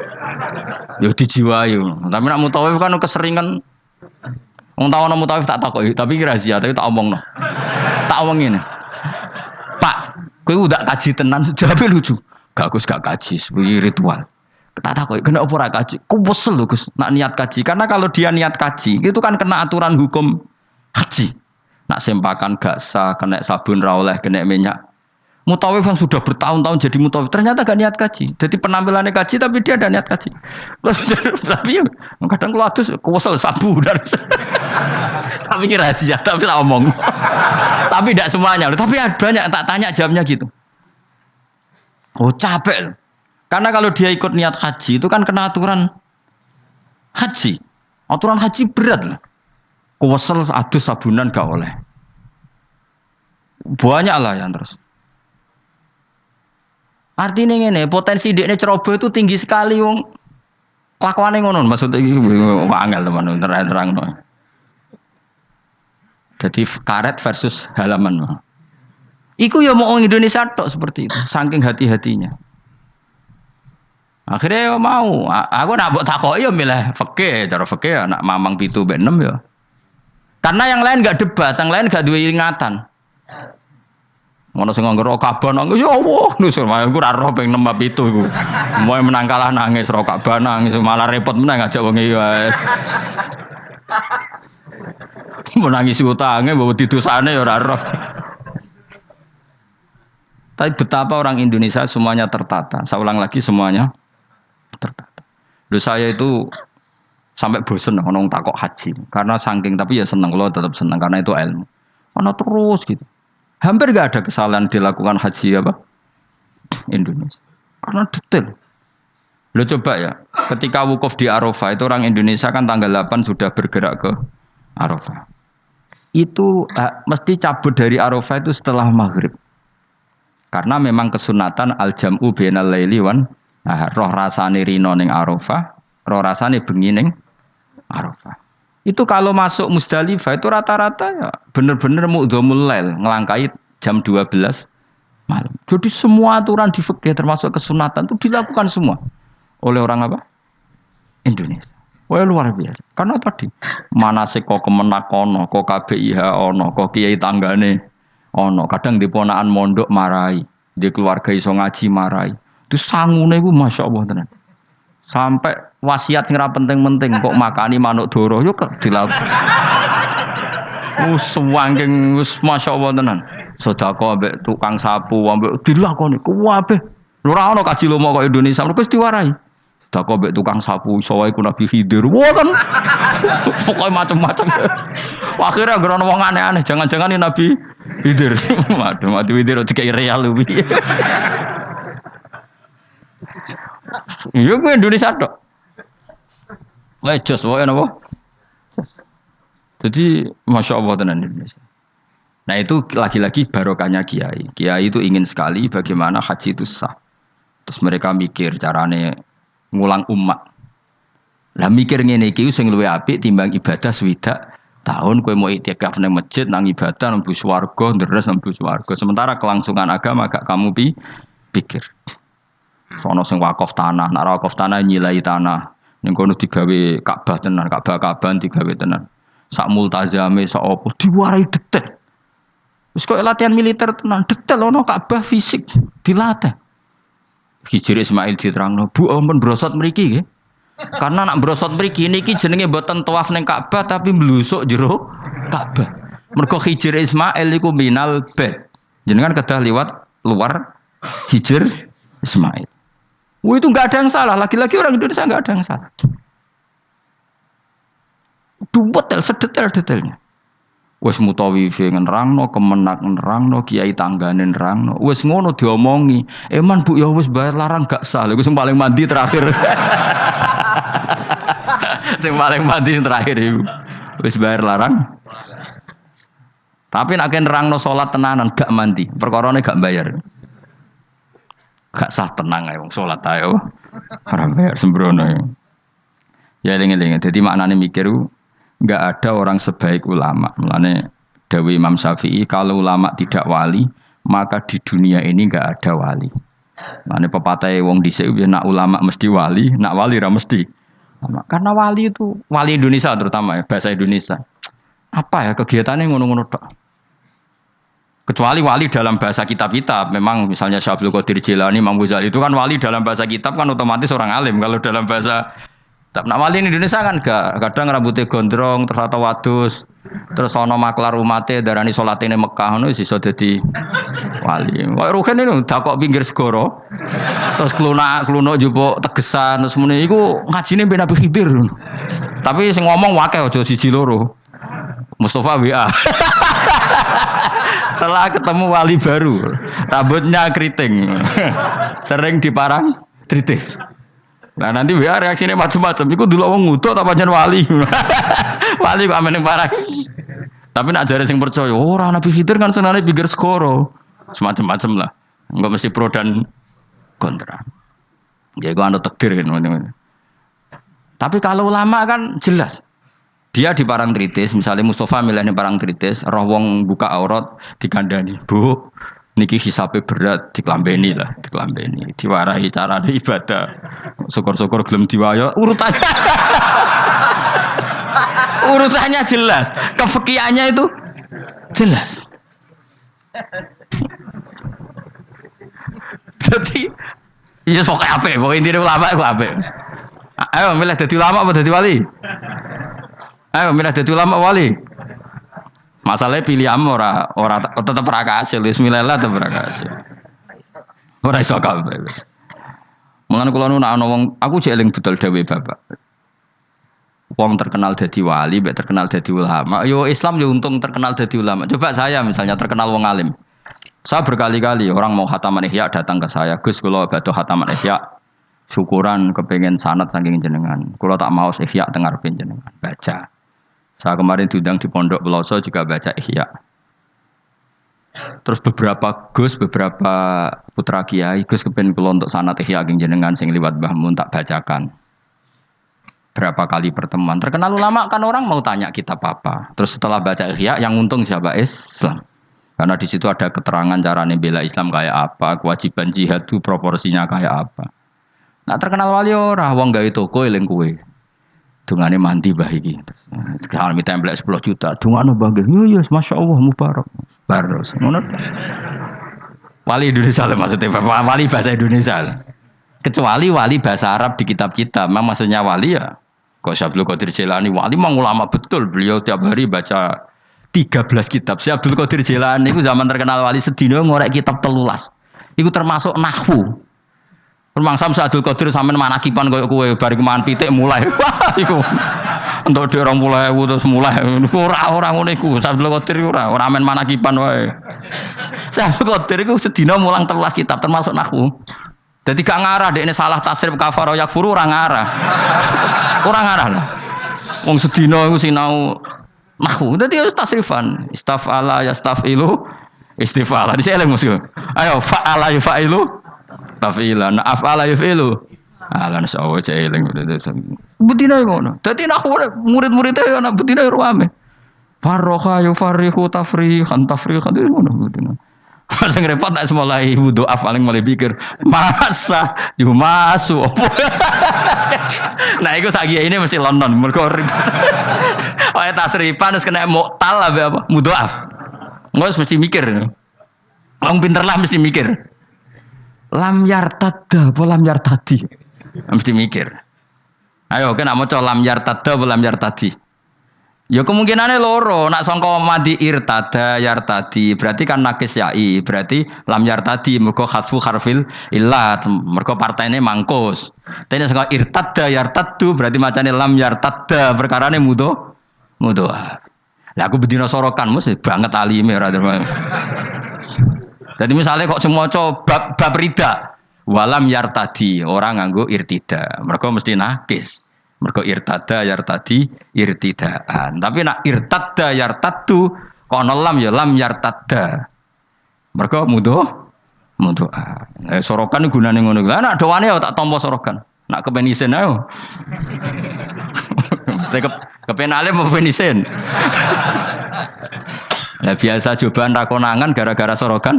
Ya dijiwai. Tapi nek mutawif kan keseringan wong tau ana mutawif tak takoki, tapi iki rahasia, tapi tak omongno. Tak omong ngene. Pak, kowe udah kaji tenan, jawabe lucu. Gak Gus gak kaji, sebagai ritual. Tak takoki, kena apa ora kaji? Ku wesel lho Gus, nak niat kaji. Karena kalau dia niat kaji, itu kan kena aturan hukum haji. Nak sempakan gak sah, kena sabun ra oleh, kena minyak. Mutawif yang sudah bertahun-tahun jadi mutawif ternyata gak niat kaji. Jadi penampilannya kaji tapi dia ada niat kaji. Tapi kadang kalau adus kuwesel sabu dan tapi kira rahasia tapi tak omong. Tapi tidak semuanya. Tapi banyak tak tanya jawabnya gitu. Oh capek. Karena kalau dia ikut niat haji itu kan kena aturan haji. Aturan haji berat lah. Kuwesel adus sabunan gak oleh. Banyak lah yang terus. Artinya ngene, potensi dekne ceroboh itu tinggi sekali wong. Kelakuane ngono maksudnya iki angel teman terang-terang. Jadi karet versus halaman. Iku ya mau orang Indonesia tok seperti itu, saking hati-hatinya. Akhirnya ya mau, aku nak mbok takoki ya milih fikih, cara fikih nak mamang 7 mbek 6 ya. Karena yang lain enggak debat, yang lain enggak duwe ingatan. Ngono sing nganggo Ka'bah nangis ya Allah, nus aku ora roh ping 6 7 iku. Moe menang kalah nangis ro Ka'bah nangis malah repot menang ngajak wong iki wis. Mau nangis utange mbok didosane ya ora roh. Tapi betapa orang Indonesia semuanya tertata. Saya ulang lagi semuanya tertata. Loh saya itu sampai bosen ngomong takok haji karena saking tapi ya seneng loh tetap seneng karena itu ilmu. Ono terus gitu. Hampir gak ada kesalahan dilakukan haji apa? Indonesia. Karena detail. Lo coba ya, ketika wukuf di Arafah itu orang Indonesia kan tanggal 8 sudah bergerak ke Arafah. Itu mesti cabut dari Arafah itu setelah maghrib. Karena memang kesunatan al-jam'u bainal laili wan roh rasane rino ning Arafah, roh rasane bengi ning Arafah. Itu kalau masuk Musdalifah itu rata-rata ya benar-benar mu'dhamul lail, ngelangkai jam 12 malam. Jadi semua aturan di fikih termasuk kesunatan itu dilakukan semua oleh orang apa? Indonesia. Wah luar biasa. Karena tadi manasik kok kemenak ono, kok KBIH ono, kok kiai tanggane ono. Kadang di ponakan mondok marai, di keluarga iso ngaji marai. Itu sangune iku masyaallah tenan. Sampai wasiat sing ra penting-penting kok makani manuk doro yo dilakukan. Wangking wis masyaallah tenan. Sedekah ambek tukang sapu ambek dilakoni kuwabe. Ora ono kaji lomo kok Indonesia mergo wis diwarai. Sedekah ambek tukang sapu iso wae ku Nabi Khidir. Wah kan. Pokoke macam-macam. Akhirnya anggere ono wong aneh-aneh, jangan-jangan ini Nabi Khidir. Waduh, Nabi Khidir dikai real luwih. Iya gue Indonesia dok. Jos, wae napa? Jadi masya Allah tenan Indonesia. Nah itu lagi-lagi barokahnya kiai. Kiai itu ingin sekali bagaimana haji itu sah. Terus mereka mikir carane ngulang umat. Lah mikir ngene iki sing luwih apik timbang ibadah swidak tahun kowe mau iktikaf nang masjid nang ibadah nang swarga ndres nang swarga. Sementara kelangsungan agama gak kamu pikir. Sono sing wakaf tanah, nek wakaf tanah nyilai tanah. Ning kono digawe Ka'bah tenan, Ka'bah-Ka'bahan digawe tenan. Sak multazame sak opo diwarai detail. Wis kok latihan militer tenan, detail ono Ka'bah fisik dilatih. Hijri Ismail diterangno, Bu ampun brosot mriki nggih. Karena nak brosot mriki niki jenenge mboten tawaf ning Ka'bah tapi mblusuk jero Ka'bah. Mergo Hijri Ismail iku minal bait. Jenengan kedah liwat luar Hijr Ismail. Itu nggak ada yang salah, lagi-lagi orang Indonesia nggak ada yang salah. Detail, sedetail-detailnya. Wes mutawif nerangno, kemenak nerangno, kiai tanggane nerangno. Wes ngono diomongi. Eman Bu ya wes bayar larang gak sah. Lha sing paling mandi terakhir. Sing paling mandi terakhir iku. Wes bayar larang. Tapi nek nerangno salat tenanan gak mandi, perkarane gak bayar. Gak sah tenang ae wong salat ae. Ora bayar sembrono. Ya eling-eling. Dadi maknane mikir enggak ada orang sebaik ulama. Mulane Dawe Imam Syafi'i, kalau ulama tidak wali, maka di dunia ini enggak ada wali. Nah, ini pepatah wong dhisik nak ulama mesti wali, nak wali ra mesti. Karena wali itu wali Indonesia terutama ya, bahasa Indonesia. Apa ya kegiatannya ngono-ngono tok. Kecuali wali dalam bahasa kitab-kitab, memang misalnya Syekh Abdul Qadir Jilani, Imam Ghazali itu kan wali dalam bahasa kitab kan otomatis orang alim. Kalau dalam bahasa nah wali di Indonesia kan gak, kadang rambutnya gondrong, terus atau wadus, terus ono maklar umate darani salate ning Mekah ngono iso dadi wali. Kok rugen itu dakok pinggir segara. Terus klunak jupuk tegesan terus muni iku ngajine ben Nabi Khidir. Tapi sing ngomong wakeh aja siji loro. Mustafa WA. Setelah ketemu wali baru, rambutnya keriting, sering diparang tritis. Nah nanti WA reaksinya macam-macam. Iku dulu wong ngutuk apa jan wali. Wali kok amene parang. Tapi nak jare sing percaya, ora Nabi Khidir kan senane pinggir segara. Semacam-macam lah. Enggak mesti pro dan kontra. Ya iku anu takdir kan. Tapi kalau ulama kan jelas. Dia di parang tritis, misalnya Mustafa milihnya parang tritis, roh wong buka aurat dikandani, Bu, niki hisabe berat, diklambeni lah, diklambeni, diwarahi cara ibadah, syukur-syukur gelem diwayo, urutannya jelas, kefikihannya itu jelas. Jadi, ya pokoknya apa? Pokoknya intinya ulama itu apa? Ayo milih jadi ulama apa jadi wali? Ayo milih jadi ulama wali. Masalahnya pilih ora tetap ra kasil, bismillah tetap ra kasil. Ora iso kabeh wis. Mulane kula nu ana wong aku jek eling betul dawuh Bapak. Wong terkenal jadi wali, mbek terkenal jadi ulama. Yo Islam yo untung terkenal jadi ulama. Coba saya misalnya terkenal wong alim. Saya berkali-kali orang mau khataman Ihya datang ke saya, Gus kula badhe khataman Ihya. Syukuran kepengen sanad saking jenengan. Kula tak mau Ihya teng ngarepe jenengan. Baca. Saya kemarin diundang di Pondok Peloso juga baca Ihya. Terus beberapa putra kiai Gus kepen kula untuk sanad Ihya saking jenengan sing liwat Mbah Mun tak bacakan. Berapa kali pertemuan. Terkenal ulama kan orang mau tanya kitab apa. Terus setelah baca Ihya yang untung siapa? Islam. Karena di situ ada keterangan cara bela Islam kayak apa, kewajiban jihad itu proporsinya kayak apa. Nah terkenal wali ora wong gawe toko eling kuwe. Dungane mandi bah iki. Kalau minta template 10 juta, dungane bangga. Yo masyaallah mubarak. Baros ngono. Wali Indonesia maksudnya wali bahasa Indonesia. Kecuali wali bahasa Arab di kitab-kitab. Memang maksudnya wali ya. Kok Syekh Abdul Qadir Jilani wali memang ulama betul. Beliau tiap hari baca 13 kitab. Syekh Abdul Qadir Jilani itu zaman terkenal wali sedina ngorek kitab 13. Iku termasuk nahwu. Memang Syekh Abdul Qadir sampean manakipan koyo kowe bari keman pitik mulai. Wah iku. Entuk dhek 20.000 terus mulai. Ora ngono iku. Syekh Abdul Qadir ora men manakipan wae. Syekh Abdul Qadir iku sedina mulang 13 kitab termasuk nahwu. Jadi gak ngarah dekne salah tasrif kafaro yakfuru ora ngarah. Ora ngarah lah. Wong sedina iku sinau nahwu. Dadi tasrifan istafala yastafilu istifala. Dise eling mesti. Ayo fa'ala yafa'ilu tafila na afala yafilu ala nasawa celing betina ngono dadi nak murid-murid e ana betina ruame farroha yufarihu tafrihan ngono betina sing repot tak mulai wudu paling mulai pikir masa yumasu nah iku sak ini mesti London mergo wae tasrifan wis kena muktal apa mudoaf ngos mesti mikir wong pinter lah mesti mikir lam yartada apa lam yartadi mesti mikir ayo kena maca lam yartada apa lam yartadi ya kemungkinannya loro nak sangka mandi irtada yartadi berarti kan nakis yai berarti lam yartadi mergo khatfu harfil illat mergo partene mangkus tapi sangka irtada yartadu berarti macane lam yartada perkarane mudo lah aku bedina sorokan mesti banget alime ora. Jadi misalnya kok semua coba bab rida walam yartadi orang nganggo irtida mereka mesti nakis mereka irtada yartadi irtidaan tapi nak irtada yartadu kono lam ya lam yartada mereka mudo sorokan gunane ngono lha nak doane ya tak tampa sorokan nak kepenisen ayo mesti kepenale mau penisen Lah biasa cobaan ra konangan gara-gara sorogan.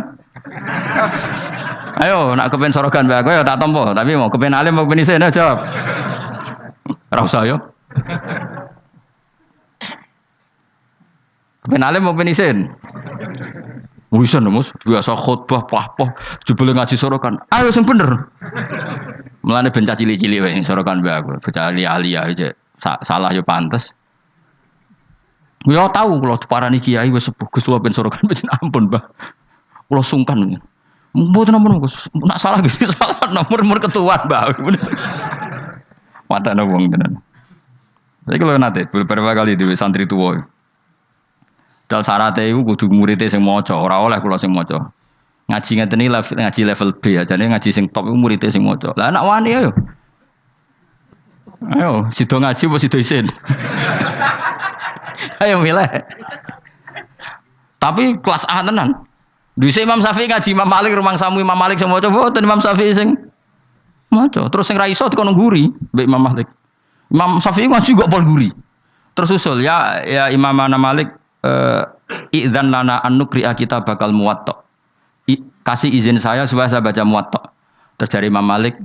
Ayo, nak kepen sorogan mbak aku ya tak tompo, tapi mau kepen alim mau kepen isin ya jawab. Ora usah yo. Kepen alim mau kepen isin. Wisan Mus, biasa khutbah pah-pah jebule ngaji sorogan. Ayo sing bener. Mulane ben cili-cili wae sorogan mbak aku, bocah ahli aja. Salah yo pantes. Ya tahu kalau parani kiai wis sepuh Gus ben sorogan ben ampun, Mbah. Kula sungkan. Mboten namun Gus, nak salah Gus, salah nomor ketua, Mbah. Matane wong tenan. Jadi kalau nate beberapa kali di santri tua. Dal syaratte iku kudu murid sing maca, ora oleh kula sing maca. Ngaji ngeten iki ngaji level B aja nih ngaji sing top iku murid sing maca. Lah anak wani ayo. Ayo, sido ngaji apa sido isin? Ayo milih. Tapi kelas A tenan. Dhisik Imam Syafi'i ngaji Imam Malik rumang samu Imam Malik sing maca boten Imam Syafi'i sing maca. Terus sing ra iso dikono ngguri mbek Imam Malik. Imam Syafi'i ngaji kok pol guri. Terus usul ya Imam Malik idzan lana an nuqri'a kita bakal muwatta. Kasih izin saya supaya saya baca muwatta. Terus dari Imam Malik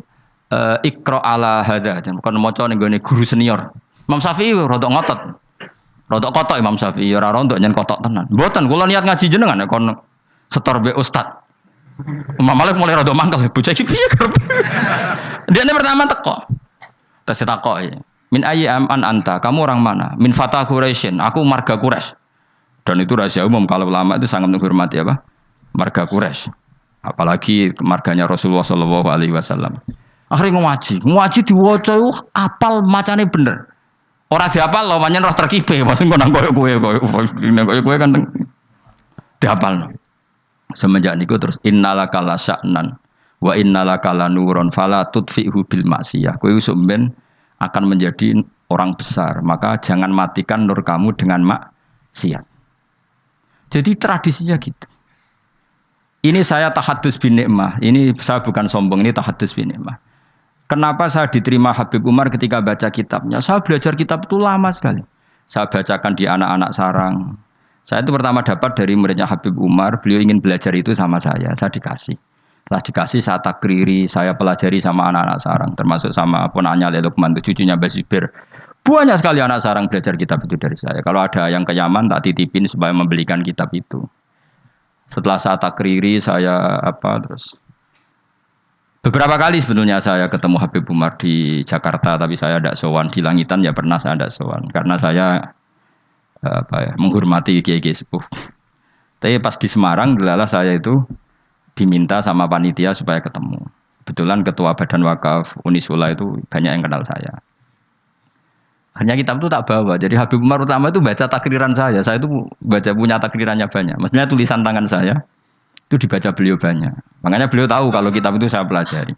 iqra ala hadza. Bukan maca ning gone guru senior. Imam Syafi'i rodok ngotot. Rodok kotok Imam Syafi'i ora rodok nyen kotok tenan. Mboten kula niat ngaji jenengan kon setor be ustad. Imam Malik mulai rodok mangkel. Bocah iki piye kerep. Dia ini pertama teko. Terus ditakoki. Min ayyi an anta? Kamu orang mana? Min fata Quraisyin. Aku marga Quraisy. Dan itu rahasia umum kalau ulama itu sangat menghormati apa? Marga Quraisy. Apalagi marganya Rasulullah sallallahu alaihi wasallam. Akhirnya ngaji diwaca apal macane bener. Ora dihafal lho, pancen roh terkibe, paling nang koyo kan dihafal. Semenjak niku terus innalaka la sya'nan wa innalaka la nurun fala tudfihu bil maksiyah. Kowe sampean akan menjadi orang besar, maka jangan matikan nur kamu dengan maksiat. Jadi tradisinya gitu. Ini saya tahadus bin nikmah. Ini saya bukan sombong, ini tahadus bin nikmah. Kenapa saya diterima Habib Umar ketika baca kitabnya? Saya belajar kitab itu lama sekali. Saya bacakan di anak-anak sarang. Saya itu pertama dapat dari muridnya Habib Umar. Beliau ingin belajar itu sama saya dikasih. Setelah dikasih, saya takriri, saya pelajari sama anak-anak sarang. Termasuk sama ponanya Lukman, cucunya Basibir. Banyak sekali anak sarang belajar kitab itu dari saya. Kalau ada yang ke Yaman, tak titipin supaya membelikan kitab itu. Setelah saya takriri, terus beberapa kali sebetulnya saya ketemu Habib Umar di Jakarta, tapi saya tidak sowan. Di Langitan ya pernah saya tidak sowan karena saya menghormati kiai-kiai sepuh. Tapi pas di Semarang, delalah saya itu diminta sama panitia supaya ketemu. Kebetulan ketua Badan Wakaf Unisula itu banyak yang kenal saya. Hanya kitab itu tak bawa. Jadi Habib Umar utama itu baca takriran saya. Saya itu punya takrirannya banyak. Maksudnya tulisan tangan saya. Itu dibaca beliau banyak. Makanya beliau tahu kalau kitab itu saya pelajari.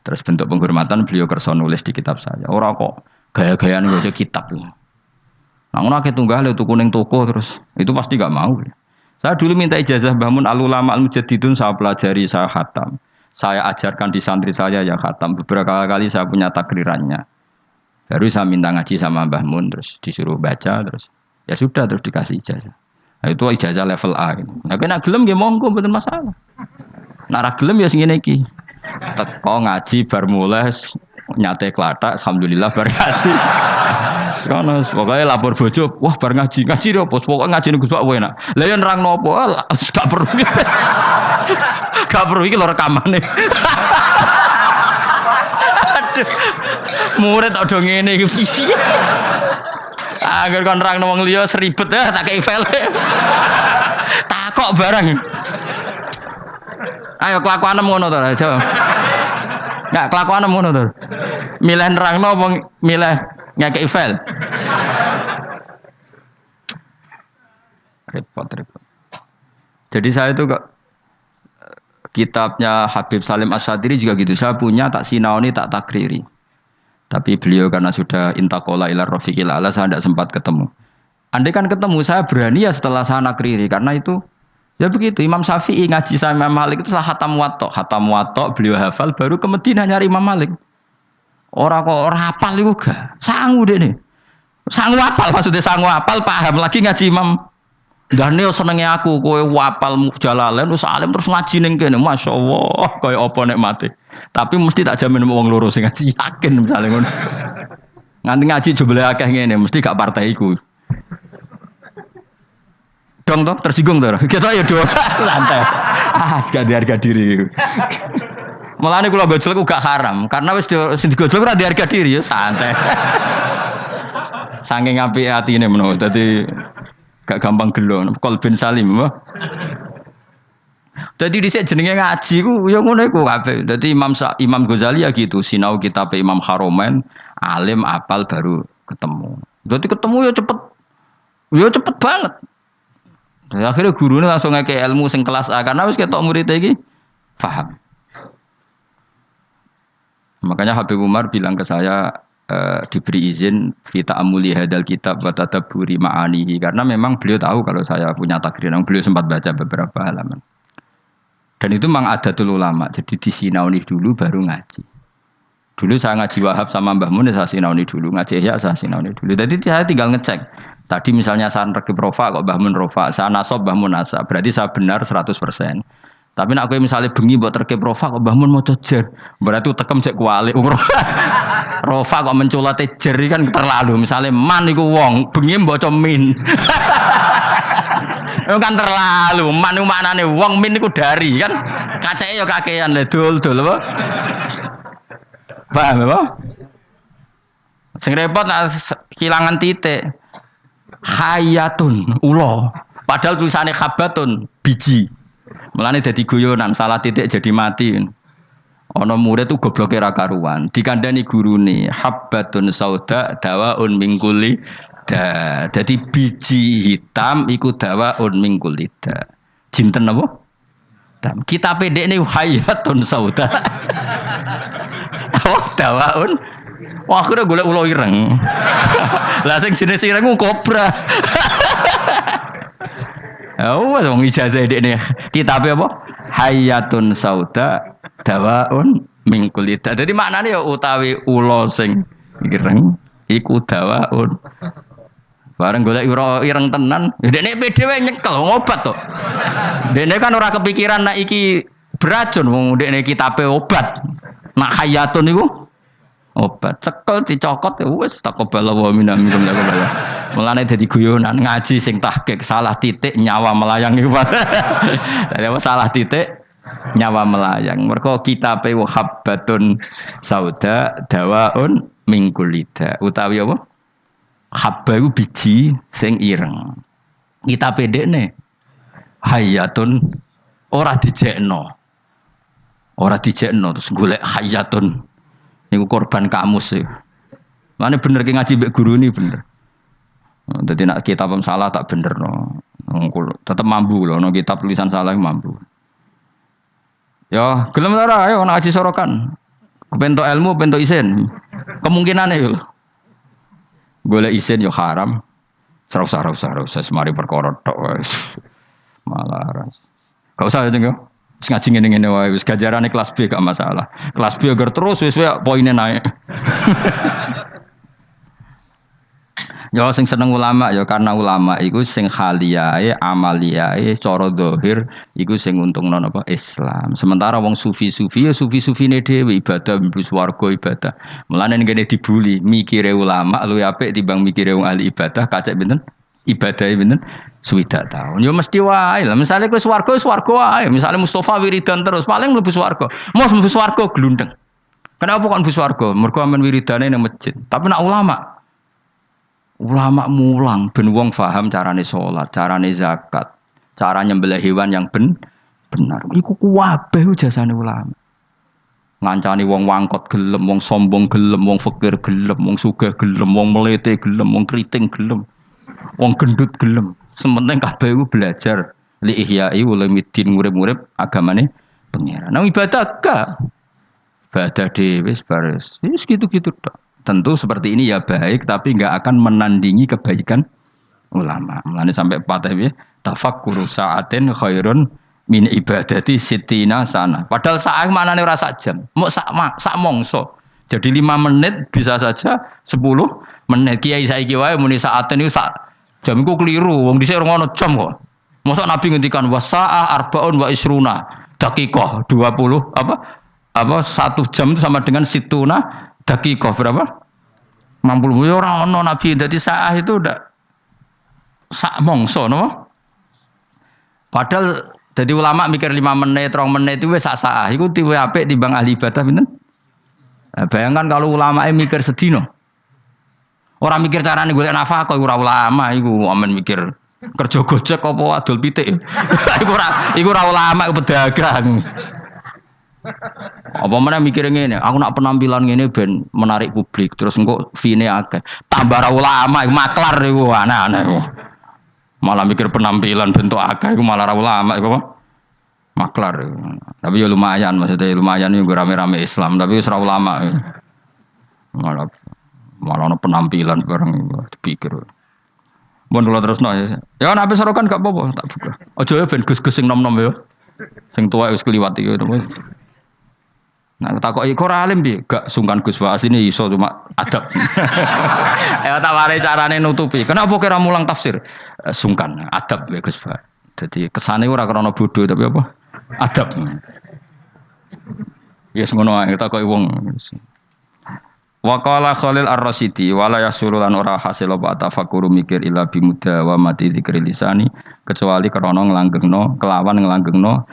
Terus bentuk penghormatan beliau kerso nulis di kitab saya. Orang kok gaya-gayaan baca kitab. Nah, orang tunggal itu kuning toko terus itu pasti gak mau. Saya dulu minta ijazah Mbah Mun al-ulama al-mujaddidun, saya pelajari, saya khatam. Saya ajarkan di santri saya yang khatam. Beberapa kali saya punya takrirannya. Baru saya minta ngaji sama Mbah Mun terus disuruh baca terus ya sudah terus dikasih ijazah. Nah, itu ijazah level A. Nah, kena gelem ya monggo mboten masalah. Nek ra gelem ya sing ngene iki. Teko ngaji bar mulai nyate klathak alhamdulillah bar ngaji. Sekono pokoke lapor bojo, wah bar ngaji opo? Pokoke ngaji ning Gus Pak enak. Lah yen nerangno opo? Gak perlu. Gak perlu iki lho rekamane. Aduh. Murid tok do ngene iki piye? Agar kon nerangno wong liya seribet tak kei file. Takok barang. Ayo kelakuanem ngono to, aja. Enggak kelakuanem ngono to. Milih nerangno apa milih ngekei file? Repot. Jadi saya itu kok kitabnya Habib Salim As-Sadiri juga gitu. Saya punya tak sinaoni tak takriri. Tapi beliau karena sudah intakola ilar rofiqil ala saya tidak sempat ketemu. Andai kan ketemu saya berani ya setelah saya nakriri karena itu ya begitu. Imam Syafi'i ngaji sama Imam Malik itu setelah khatam muwatta beliau hafal baru ke Madinah nyari Imam Malik. Orang kok hafal itu gak sangu deh nih. Sangu hafal maksudnya sangu hafal paham lagi ngaji Imam Dan yo senenge aku kowe wapal Jalalain wis alim terus ngaji ning kene masyaallah kaya apa nek mati. Tapi mesti tak jamin wong loro sing ngaji yakin misale ngono. Nganti ngaji jebule akeh ngene mesti gak partai iku. Dong toh tersinggung toh. Kita ya do santai. Gak di harga diri. Mulane kula gojlek gak haram karena wis sing digojlek ora di harga diri ya santai. Saking apike atine menawa dadi gak gampang gelo, Qalbin Salim apa? Dadi dhisik jenenge ngaji ku ya ngono iku kabeh. Dadi Imam Ghazali ya gitu, sinau kitab Imam Haromain, alim apal baru ketemu. Dadi ketemu ya cepet. Ya cepet banget. Dan akhirnya gurune langsung ngeke ilmu sing kelas A karena wis ketok murid iki paham. Makanya Habib Umar bilang ke saya diberi izin kita amuli hadal kitab wa tadabburi ma'anihi karena memang beliau tahu kalau saya punya takrir, beliau sempat baca beberapa halaman. Dan itu memang adatul ulama, jadi disinauni dulu baru ngaji. Dulu saya ngaji Wahab sama Mbah Mun saya sinauni dulu, ngaji Ihya saya sinauni dulu. Jadi saya tinggal ngecek. Tadi misalnya saya rekib rofa kok Mbah Mun rofa, saya nasab Mbah Mun nasab, berarti saya benar 100%. Tapi nak kowe misalnya bengi buat terkep rofa kok Mbah Mun maca jer. Berarti tekem cek kuali. Rofa kok menculate jer kan terlalu. Misalnya man iku wong, bengi maca min. Itu kan terlalu. Man iku maknane wong, min iku dari kan. Kaceke ya kakean le dul-dul apa? Paham apa? Sing repot nak kehilangan titik. Hayatun ulo. Padahal tulisannya khabatun biji. Mulane dadi guyonan, salah titik jadi mati. Ana murid tuh gobloke ra karuan. Dikandani gurune, habbatun sauda dawaun min kulli da. Dadi biji hitam iku dawaun min kulli da. Jinten apa? Hitam. Kita pendekne hayatun sauda. Oh, dawaun. Wah, akhirnya golek ulo ireng. Lah sing jenis ireng ku kobra. Oh, wong ijazah dekne kitabe apa? Hayatun sauda dawaun min kulli da. Dadi maknane ya utawi ula sing ireng iku dawaun. Bareng golek ireng tenan, dekne dhewe nyekel ngobat to. Dekne kan ora kepikiran nek iki beracun wong dekne kitabe obat. Nak hayatun iku obat. Cekel dicokot ya wis taqabbala wa minna minkum ya Allah. Mulane dadi guyonan ngaji sing tahqiq salah titik nyawa melayang iku. Dadi apa salah titik nyawa melayang. Mergo kitabe habbatun sauda dawaun min kulida. Utawi apa? Habba iku biji sing ireng. Kitabe dekne hayatun ora dijekno. Ora dijekno terus golek hayatun. Niku korban kamus sih. Mane bener ki ngaji mbek guru ini bener. Dadi nek kitab salah tak bener no. Tetep mampu lho no kitab tulisan salah mampu. Ya, gelem ora ayo ana ngaji sorokan. Kepentok ilmu, pentok isin. Kemungkinane yo. Golek isin yo haram. Ora usah semari perkara tok wis. Malah ras. Gak usah yo. Wis ngaji ngene-ngene wae wis gajarane kelas B gak masalah. Kelas B agar terus wis poinnya naik. Ya sing seneng ulama ya karena ulama iku sing khaliyae amaliyae cara zahir iku sing untungno napa Islam. Sementara wong sufi-sufi ya sufi-sufine dhewe ibadah mlebu swarga ibadah. Mulane ngene dibuli mikire ulama luwih apik timbang mikire wong ahli ibadah kacek pinten? Ibadahe pinten? 20 tahun. Ya mesti wae lah. Misale kowe swarga wae. Misale Mustofa wiridan terus paling mlebu swarga. Mos mlebu swarga glundeng. Kenapa kok mlebu swarga? Mergo amen wiridane nang masjid. Tapi nak ulama mulang ben wong paham carane salat, carane zakat, cara nyembelih hewan yang benar. Iku kabeh jasane ulama. Ngancani wong wangkot gelem, wong sombong gelem, wong fakir gelem, wong sugih gelem, wong melete gelem, wong kriting gelem, wong gendut gelem. Sementing kabeh iku belajar li ihya'i ulumuddin urip-urip agamane pangeran. Nang ibadah gak. Ibadah dhewe wis baris. Wis gitu-gitu tok. Tentu seperti ini ya baik, tapi enggak akan menandingi kebaikan ulama. Mulane sampai patah ya, tafakkuru sa'atin khairun min ibadati sittina sana. Padahal saat manane ora sak jam, mau sak mongso. Jadi 5 menit bisa saja 10 menit. Kiai saiki wae muni sa'atin iku sak Jam iku keliru, wong dhisik ora ono jam kok. Mosok Nabi ngendikan wasaah arbaun wa isruna daqiqah 20 apa 1 jam itu sama dengan situna daqiqah berapa? 60. Ya ora ono Nabi. Dadi saah itu udah sak mongso no. Padahal jadi ulama mikir 5 menit, 2 menit itu wis sak saah. Iku tiwe apik timbang ahli ibadah pinten? Nah, bayangkan kalau ulama mikir sedino. Orang mikir carane golek nafkah ora ulama iku amen mikir kerja gojek apa adol pitik. iku ora ulama iku pedagang. Apa meneh mikir ngene, aku nak penampilan ngene ben menarik publik, terus engko fee-ne akeh. Tambah ra ulama iku maklar iku aneh-aneh iku. Malah mikir penampilan bentuk akeh iku malah ra ulama iku apa? Maklar iku. Tapi ya lumayan maksudnya lumayan iku rame-rame Islam, tapi wis ra ulama. Malah ana penampilan bareng dipikir. Mun kula terusno ya. Ya nek serokan gak apa-apa, tak buka. Aja ya ben gus-gus sing nom-nom ya. Sing tuwa wis kliwat iki to. Nah, takoki kok ora alim piye? Gak sungkan Gus Wa asline iso cuma adab. Ya tak warai carane nutupi. Kenapa kira mulang tafsir? Sungkan, adab ya Gus Wa. Dadi kesane ora krana bodoh tapi apa? Adab. Ya ngono ae takoki wong. Wa qala Khalil Ar-Rasyidi wala yasulu lan ora hasil apa tafakkur mikir illa bimuda wa mati dzikri lisani kecuali krana nglanggengno kelawan nglanggengno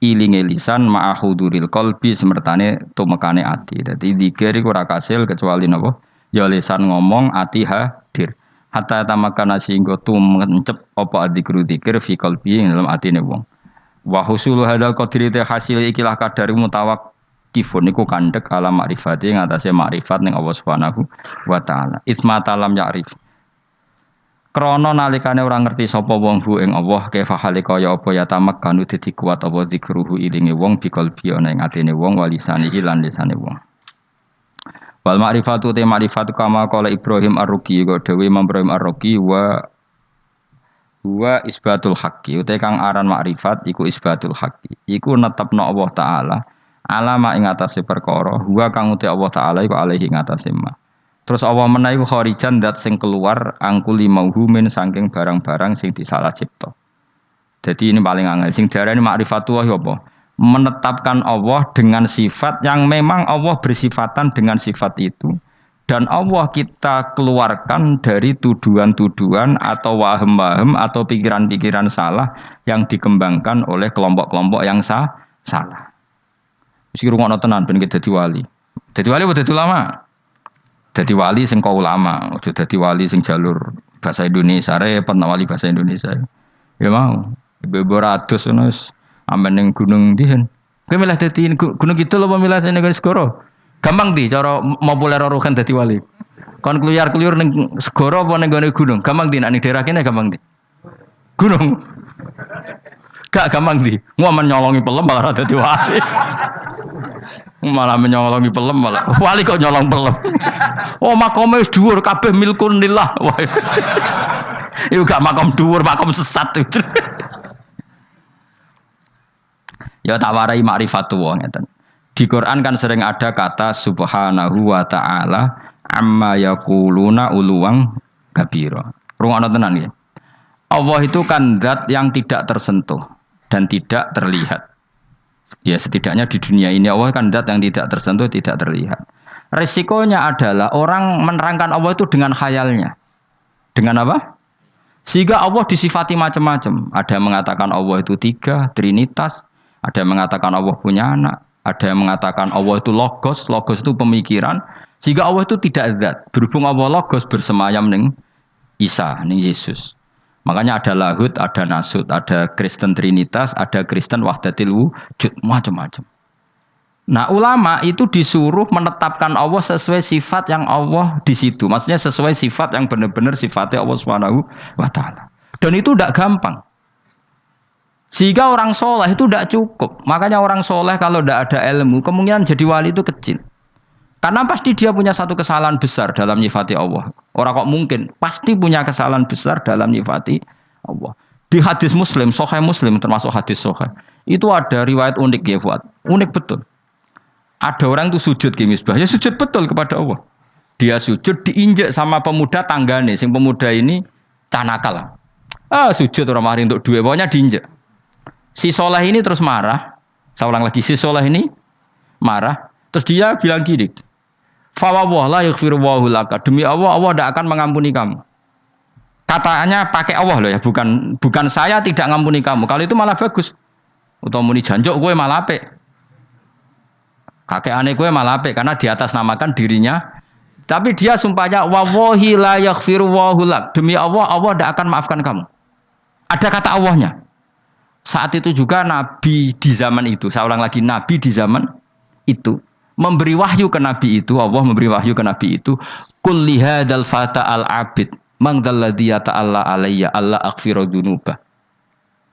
ilinge lisan ma'ahuduril qalbi semertane tumekane ati. Dadi zikir iku ora kasil kecuali napa? Ya lisan ngomong ati hadir. Hatta tamakana singgo tumencep apa dzikru dzikir fi qalbi ing dalam atine wong. Wa husulu hadzal qadri te hasil ikilah kadar mutawaqqifun niku kandhek ala makrifati ing atase makrifat ning Allah Subhanahu wa taala. Isma talam ya'rif. Krana nalikane ora ngerti sapa wong hu ing Allah kaifa halika ya apa ya tamak kanu dadi kuat apa zikruhu ilinge wong biqalbi ana ing atine wong walisane lan lisane wong. Wal ma'rifatu te ma'rifatu kama qala Ibrahim Ar-Ruqi kok dhewe Ibrahim Ar-Ruqi wa isbatul haqqi uta kang aran ma'rifat iku isbatul haqqi iku netepno Allah taala alama ing atase perkara huwa kang uta Allah taala iku alaihi ing atase ma. Terus Allah menawi kharijan dat sing keluar angkuli mauhumin saking barang-barang sing disalah cipta. Jadi ini paling angel sing diarani ma'rifatullah apa? Menetapkan Allah dengan sifat yang memang Allah bersifatan dengan sifat itu dan Allah kita keluarkan dari tuduhan-tuduhan atau waham-waham atau pikiran-pikiran salah yang dikembangkan oleh kelompok-kelompok yang salah. Mesti rungokno tenan ben dadi wali. Dadi wali apa dadi ulama? Dadi wali sing kau ulama, aja dadi wali sing jalur bahasa Indonesia, repot nak wali bahasa Indonesia. Ya mau, ibu ratus wis amen ning gunung ndihen. Kowe milih dadi gunung kidul apa milih sing ning segoro? Gampang di cara populer rohan dadi wali. Kon kluyar-kluyur ning segoro apa ning gunung? Gampang di nek ning daerah kene gampang di. Gunung. Gak gampang di. Ngomen nyolongi pelem malah dadi wali. Malah menyolongi pelem malah wali kok nyolong pelem. Oh makome wis dhuwur kabeh milkun lillah. Iku gak makom dhuwur, makom sesat. Ya tak warai ma'rifatullah ngeten. Di Quran kan sering ada kata subhanahu wa ta'ala amma yaquluna uluwang kabira. Rungokno tenan nggih. Allah itu kan zat yang tidak tersentuh dan tidak terlihat. Ya setidaknya di dunia ini Allah kan zat yang tidak tersentuh, tidak terlihat. Resikonya adalah orang menerangkan Allah itu dengan khayalnya. Dengan apa? Sehingga Allah disifati macam-macam. Ada yang mengatakan Allah itu 3, trinitas. Ada yang mengatakan Allah punya anak. Ada yang mengatakan Allah itu logos. Logos itu pemikiran. Sehingga Allah itu tidak zat. Berhubung Allah logos bersemayam ning Isa, ning Yesus. Makanya ada lahud, ada nasud, ada Kristen Trinitas, ada Kristen Wahdatil Wujud, macam-macam. Nah, ulama itu disuruh menetapkan Allah sesuai sifat yang Allah di situ. Maksudnya sesuai sifat yang benar-benar sifatnya Allah Subhanahu wa taala. Dan itu tidak gampang. Sehingga orang soleh itu tidak cukup. Makanya orang soleh kalau tidak ada ilmu, kemungkinan jadi wali itu kecil. Karena pasti dia punya satu kesalahan besar dalam nyifati Allah. Orang kok mungkin pasti punya kesalahan besar dalam nyifati Allah. Di hadis Muslim, Sahih Muslim termasuk hadis Sahih, itu ada riwayat unik ya Fuad. Unik betul. Ada orang itu sujud ke misbah, ya sujud betul kepada Allah. Dia sujud diinjek sama pemuda tanggane, sing pemuda ini nakal. Sujud orang mari untuk duit, pokoknya diinjek. Si Soleh ini terus marah. Saya ulang lagi, si Soleh ini marah. Terus dia bilang gini, fawwah la yaghfiru wallahu laka. Demi Allah, Allah tidak akan mengampuni kamu. Katanya pakai Allah loh ya, bukan saya tidak ngampuni kamu. Kalau itu malah bagus. Atau muni janjuk gue malah apik. Kakek aneh gue malah apik karena di atas namakan dirinya. Tapi dia sumpahnya wallahi la yaghfiru wallahu lak. Demi Allah, Allah tidak akan maafkan kamu. Ada kata Allahnya. Saat itu juga Nabi di zaman itu, saya ulang lagi, Nabi di zaman itu memberi wahyu ke Nabi itu, Allah memberi wahyu ke Nabi itu, kul lihadal fata al abid mangdalladzi ta'ala alayya alla aghfiru dzunuba.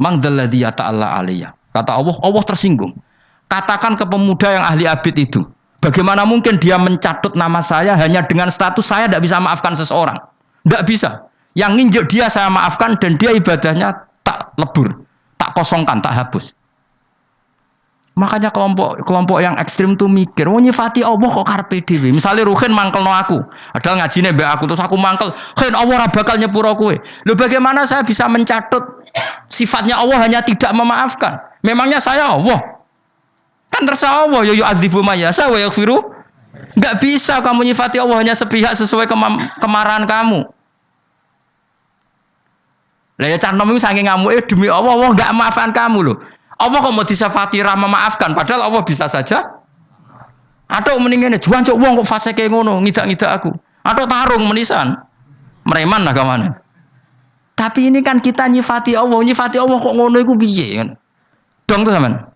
Mangdalladzi ta'ala alayya. Kata Allah, Allah tersinggung. Katakan ke pemuda yang ahli abid itu, bagaimana mungkin dia mencatut nama saya hanya dengan status saya tidak bisa maafkan seseorang? Tidak bisa. Yang nginjek dia saya maafkan dan dia ibadahnya tak lebur, tak kosongkan, tak hapus. Makanya kelompok yang ekstrim tuh mikir, oh nyifati Allah kok karepe dhewe. Misale Ruhin mangkelno aku, padahal ngajine mbek aku terus aku mangkel, "Khen Allah ora bakal nyepuro kowe." Lho bagaimana saya bisa mencatut sifatnya Allah hanya tidak memaafkan? Memangnya saya Allah? Kan terserah Allah, ya yu'adzibu mayasa wa yaghfiru. Enggak bisa kamu nyifati Allah hanya sepihak sesuai kemarahan kamu. Lah ya cah nom saking ngamuke demi Allah, Allah enggak maafkan kamu loh. Allah kok mau disifati ramah memaafkan, padahal Allah bisa saja. Atau mendingan juan cok wong kok fase kayak ngono, ngidak-ngidak aku. Atau tarung menisan, mereman lah kemana. Tapi ini kan kita nyifati Allah kok ngono iku piye kan? Dong tuh sampean.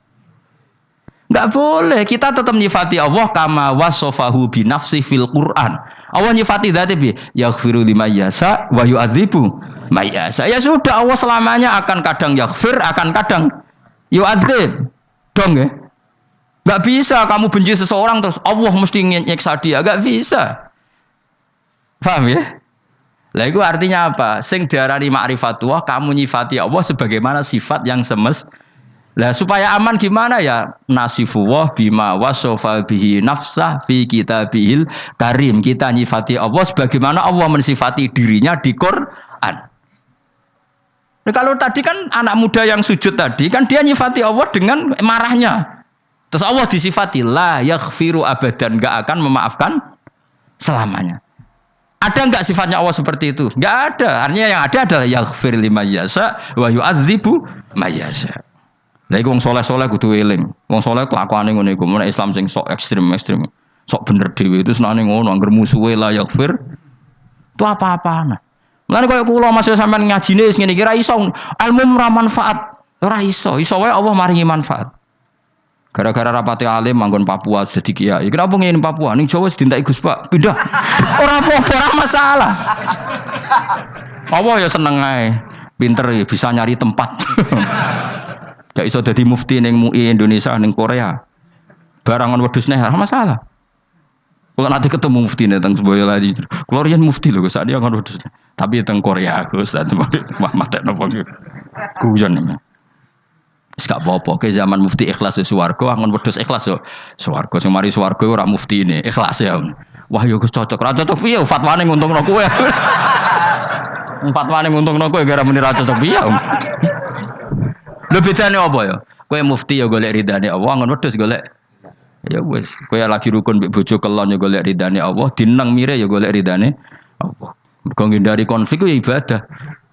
Enggak boleh, kita tetap nyifati Allah kama wasofahu bi nafsi fil Quran. Allah nyifati dzatnya bi yaghfiru liman yasha wa yu'adzibu may yasha. Ya sudah, Allah selamanya akan kadang yaghfir, akan kadang yu'adzib. Dong ya. Enggak bisa kamu benci seseorang terus Allah mesti nyiksa dia, enggak bisa. Paham ya? Lah itu artinya apa? Sing diarani ma'rifatullah, kamu nyifati Allah sebagaimana sifat yang Lah supaya aman gimana ya? Nasifullah bima wasofa bihi nafsah fi kitabihil karim. Kita nyifati Allah sebagaimana Allah mensifati dirinya di Quran. Nah, kalau tadi kan anak muda yang sujud tadi kan dia nyifati Allah dengan marahnya. Terus Allah disifati la yaghfiru abadan, enggak akan memaafkan selamanya. Ada enggak sifatnya Allah seperti itu? Enggak ada. Artinya yang ada adalah yaghfir liman yasha wa yu'adzibu may yasha. Lah iku wong saleh-saleh kudu eling. Wong saleh kelakuane ngono iku, mun Islam sing sok ekstrem. Sok bener dhewe itu senane ngono, anggere musuhe la yaghfir. Itu apa-apaan. Mulane koyo kula Mas sampean ngajine wis ngene iki ra iso, ilmu ora manfaat. Ora iso wae Allah maringi manfaat. Gara-gara rapati alim manggon Papua jadi kiai. Kenapa ngene Papua? Ning Jawa wis dintek Gus Pak, pindah. Ora apa-apa, ora masalah. Allah ya seneng ae. Pinter ya bisa nyari tempat. Gak iso dadi mufti ning MUI Indonesia ning Korea. Barangan wedhus nih, ora masalah. Kalau nanti ketemu mufti nih teng Boyolali. Kalau riyen mufti lho Gus, dia kan wedhus. Tapi teng Korea Gus, mate nopo iki. Guyon nih. Wis gak apa-apa, ke zaman mufti ikhlas swarga, angon wedhus ikhlas yo swarga. Sing mari swarga ora mufti ini, ikhlas ya. Wah yo Gus cocok. Ra cocok piye fatwane nguntungno kowe. Fatwane nguntungno kowe gara muni ra cocok piye. Lho bedane apa ya? Kowe mufti ya golek ridane Allah, ngon wedhus golek. Ya wis, kowe lagi rukun mbek bojo kelon ya golek ridane Allah, dineng mire ya golek ridane Allah. Mergo ngindari konflik ku ya ibadah.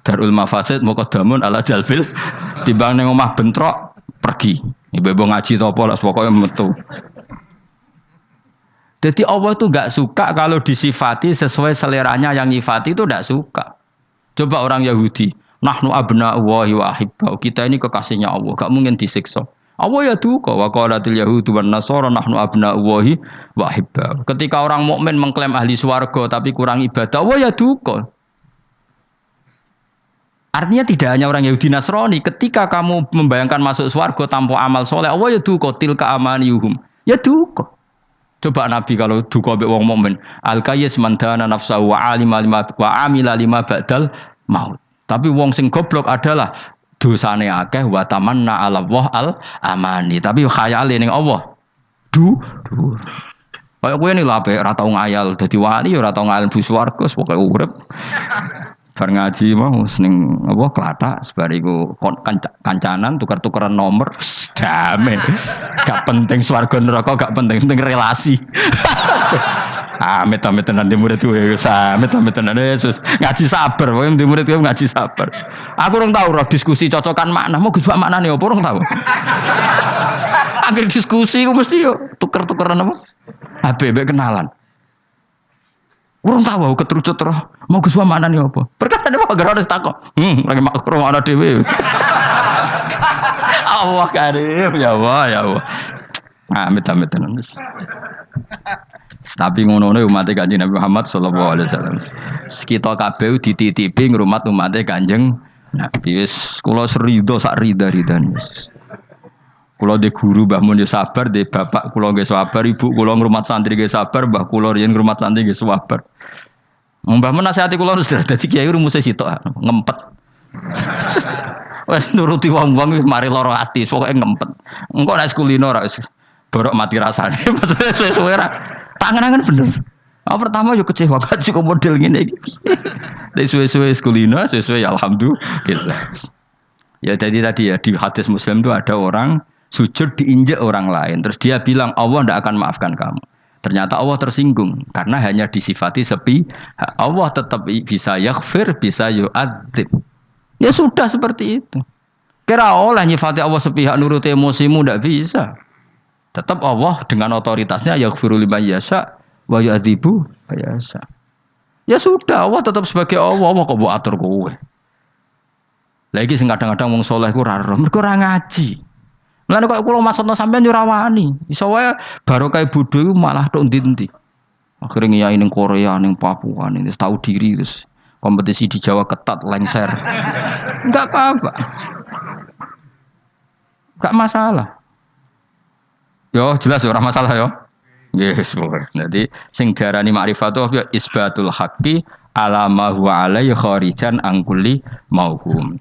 Darul mafasid muqaddamun ala jalbil. Timbang ning omah bentrok pergi. Ibu ngaji to apa lah pokoke metu. Jadi Allah itu enggak suka kalau disifati sesuai seleranya, yang nyifati itu enggak suka. Coba orang Yahudi, nahnu abna'ullahi wa ahibba'u. Kita ini kekasihnya Allah, gak mungkin disiksa. Allah ya duka wa qalatil yahudu wan nasara nahnu abna'ullahi wa ahibba'u. Ketika orang mukmin mengklaim ahli swarga tapi kurang ibadah, Allah ya duka. Artinya tidak hanya orang Yahudi Nasrani, ketika kamu membayangkan masuk swarga tanpa amal soleh, Allah ya duka tilka amaniyuhum. Ya duka. Coba Nabi kalau duka mbek wong mukmin, al-qayyis man dana nafsahu wa alima lima wa amila lima ba'dal maut. Tapi wong sing goblok adalah dosane akeh wa tamanna ala Allah al amani. Tapi khayale ning Allah. Kayak kowe ni lha ora tau ngayal dadi wali ora tau ngayal bu swarga pokoke urip. Bar ngaji mau seneng apa kelata sebariku kancanan tukar-tukaran nomor damai. Gak penting swarga neraka, gak penting relasi. Amit-amit tenan di murid gue, amit-amit tenan Yesus ngaji sabar, pokoknya di murid gue ngaji sabar. Aku orang tahu roh diskusi cocokan makna, mau gus makna nih, apa orang tahu? Akhir diskusi gue mesti yo tuker-tukeran apa? HBB kenalan. Orang tahu aku keterucut roh, mau gus makna nih apa? Perkara dia mau harus takut, lagi makro makna dewi. Allah karim, ya Allah. Amit-amit tenan. Tapi ngono umat Kanjeng Nabi Muhammad sallallahu alaihi wasallam. Kita kabeh dititipi ngrumat umat Kanjeng Nabi. Wis kula serido sak rida-ridan wis. Kula de guru Mbah Mun yo sabar, de bapak kula nggih sabar, ibu kula ngrumat santri nggih sabar, mbah kula riyen ngrumat santri nggih sabar. Mbah Mun nasihati kula wis dadi kiai rumuse sitok ngempet. Wis nuruti wong-wong mari lara ati, pokoke ngempet. Engko nek kulino ra wis borok mati rasane. Maksudnya sesuai ra. Tangan-tangan bener. Pertama yo kecewa kaji kok model ngene iki. Nek suwe-suwe kulino, sesuai ya alhamdulillah. Ya jadi tadi ya di hadis Muslim itu ada orang sujud diinjek orang lain, terus dia bilang Allah tidak akan maafkan kamu. Ternyata Allah tersinggung karena hanya disifati sepi. Allah tetap bisa yaghfir, bisa yu'adzib. Ya sudah seperti itu. Kira oleh nyifati Allah sepihak nuruti emosimu tidak bisa. Tetap Allah dengan otoritasnya yaghfiru liman yasha wa yu'adzibu yasha. Ya sudah, Allah tetap sebagai Allah kok mbok atur kowe. Lagi sing kadang-kadang wong saleh ku ora roh, mergo ora ngaji. Mulane kok kula maksudna sampean yo ora wani. Iso wae barokah bodho iku malah tok ndi-ndi. Akhire ngiyai ning Korea, ning Papua, ning tahu diri terus kompetisi di Jawa ketat lengser. Enggak apa-apa. Enggak masalah. Yo jelas ora masalah yo. Yes, pokoknya. Jadi sing diarani ma'rifatu ya isbatul haqqi ala ma huwa alaihi kharijan an kulli mauhum.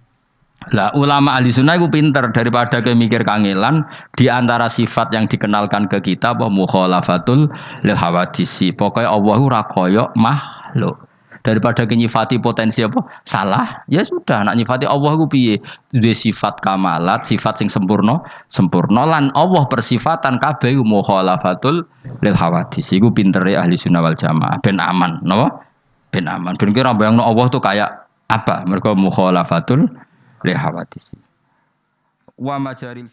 Lah ulama ahli sunnah itu pinter daripada mikir kangelan di antara sifat yang dikenalkan ke kita apa mukhalafatul lil hawadisi. Pokoknya Allah ora koyo makhluk. Daripada nyifati potensi apa salah, ya sudah nak nyifati Allah ku piye? Duwe sifat kamalat, sifat sing sempurna lan Allah persifatan kabeh mukhalafatul lil hawadis. Iku pintere ahli sunnah wal jamaah ben aman, napa? Ben aman. Ben kira bayangno Allah tuh kayak apa? Mergo mukhalafatul lil hawadis. Wa majaril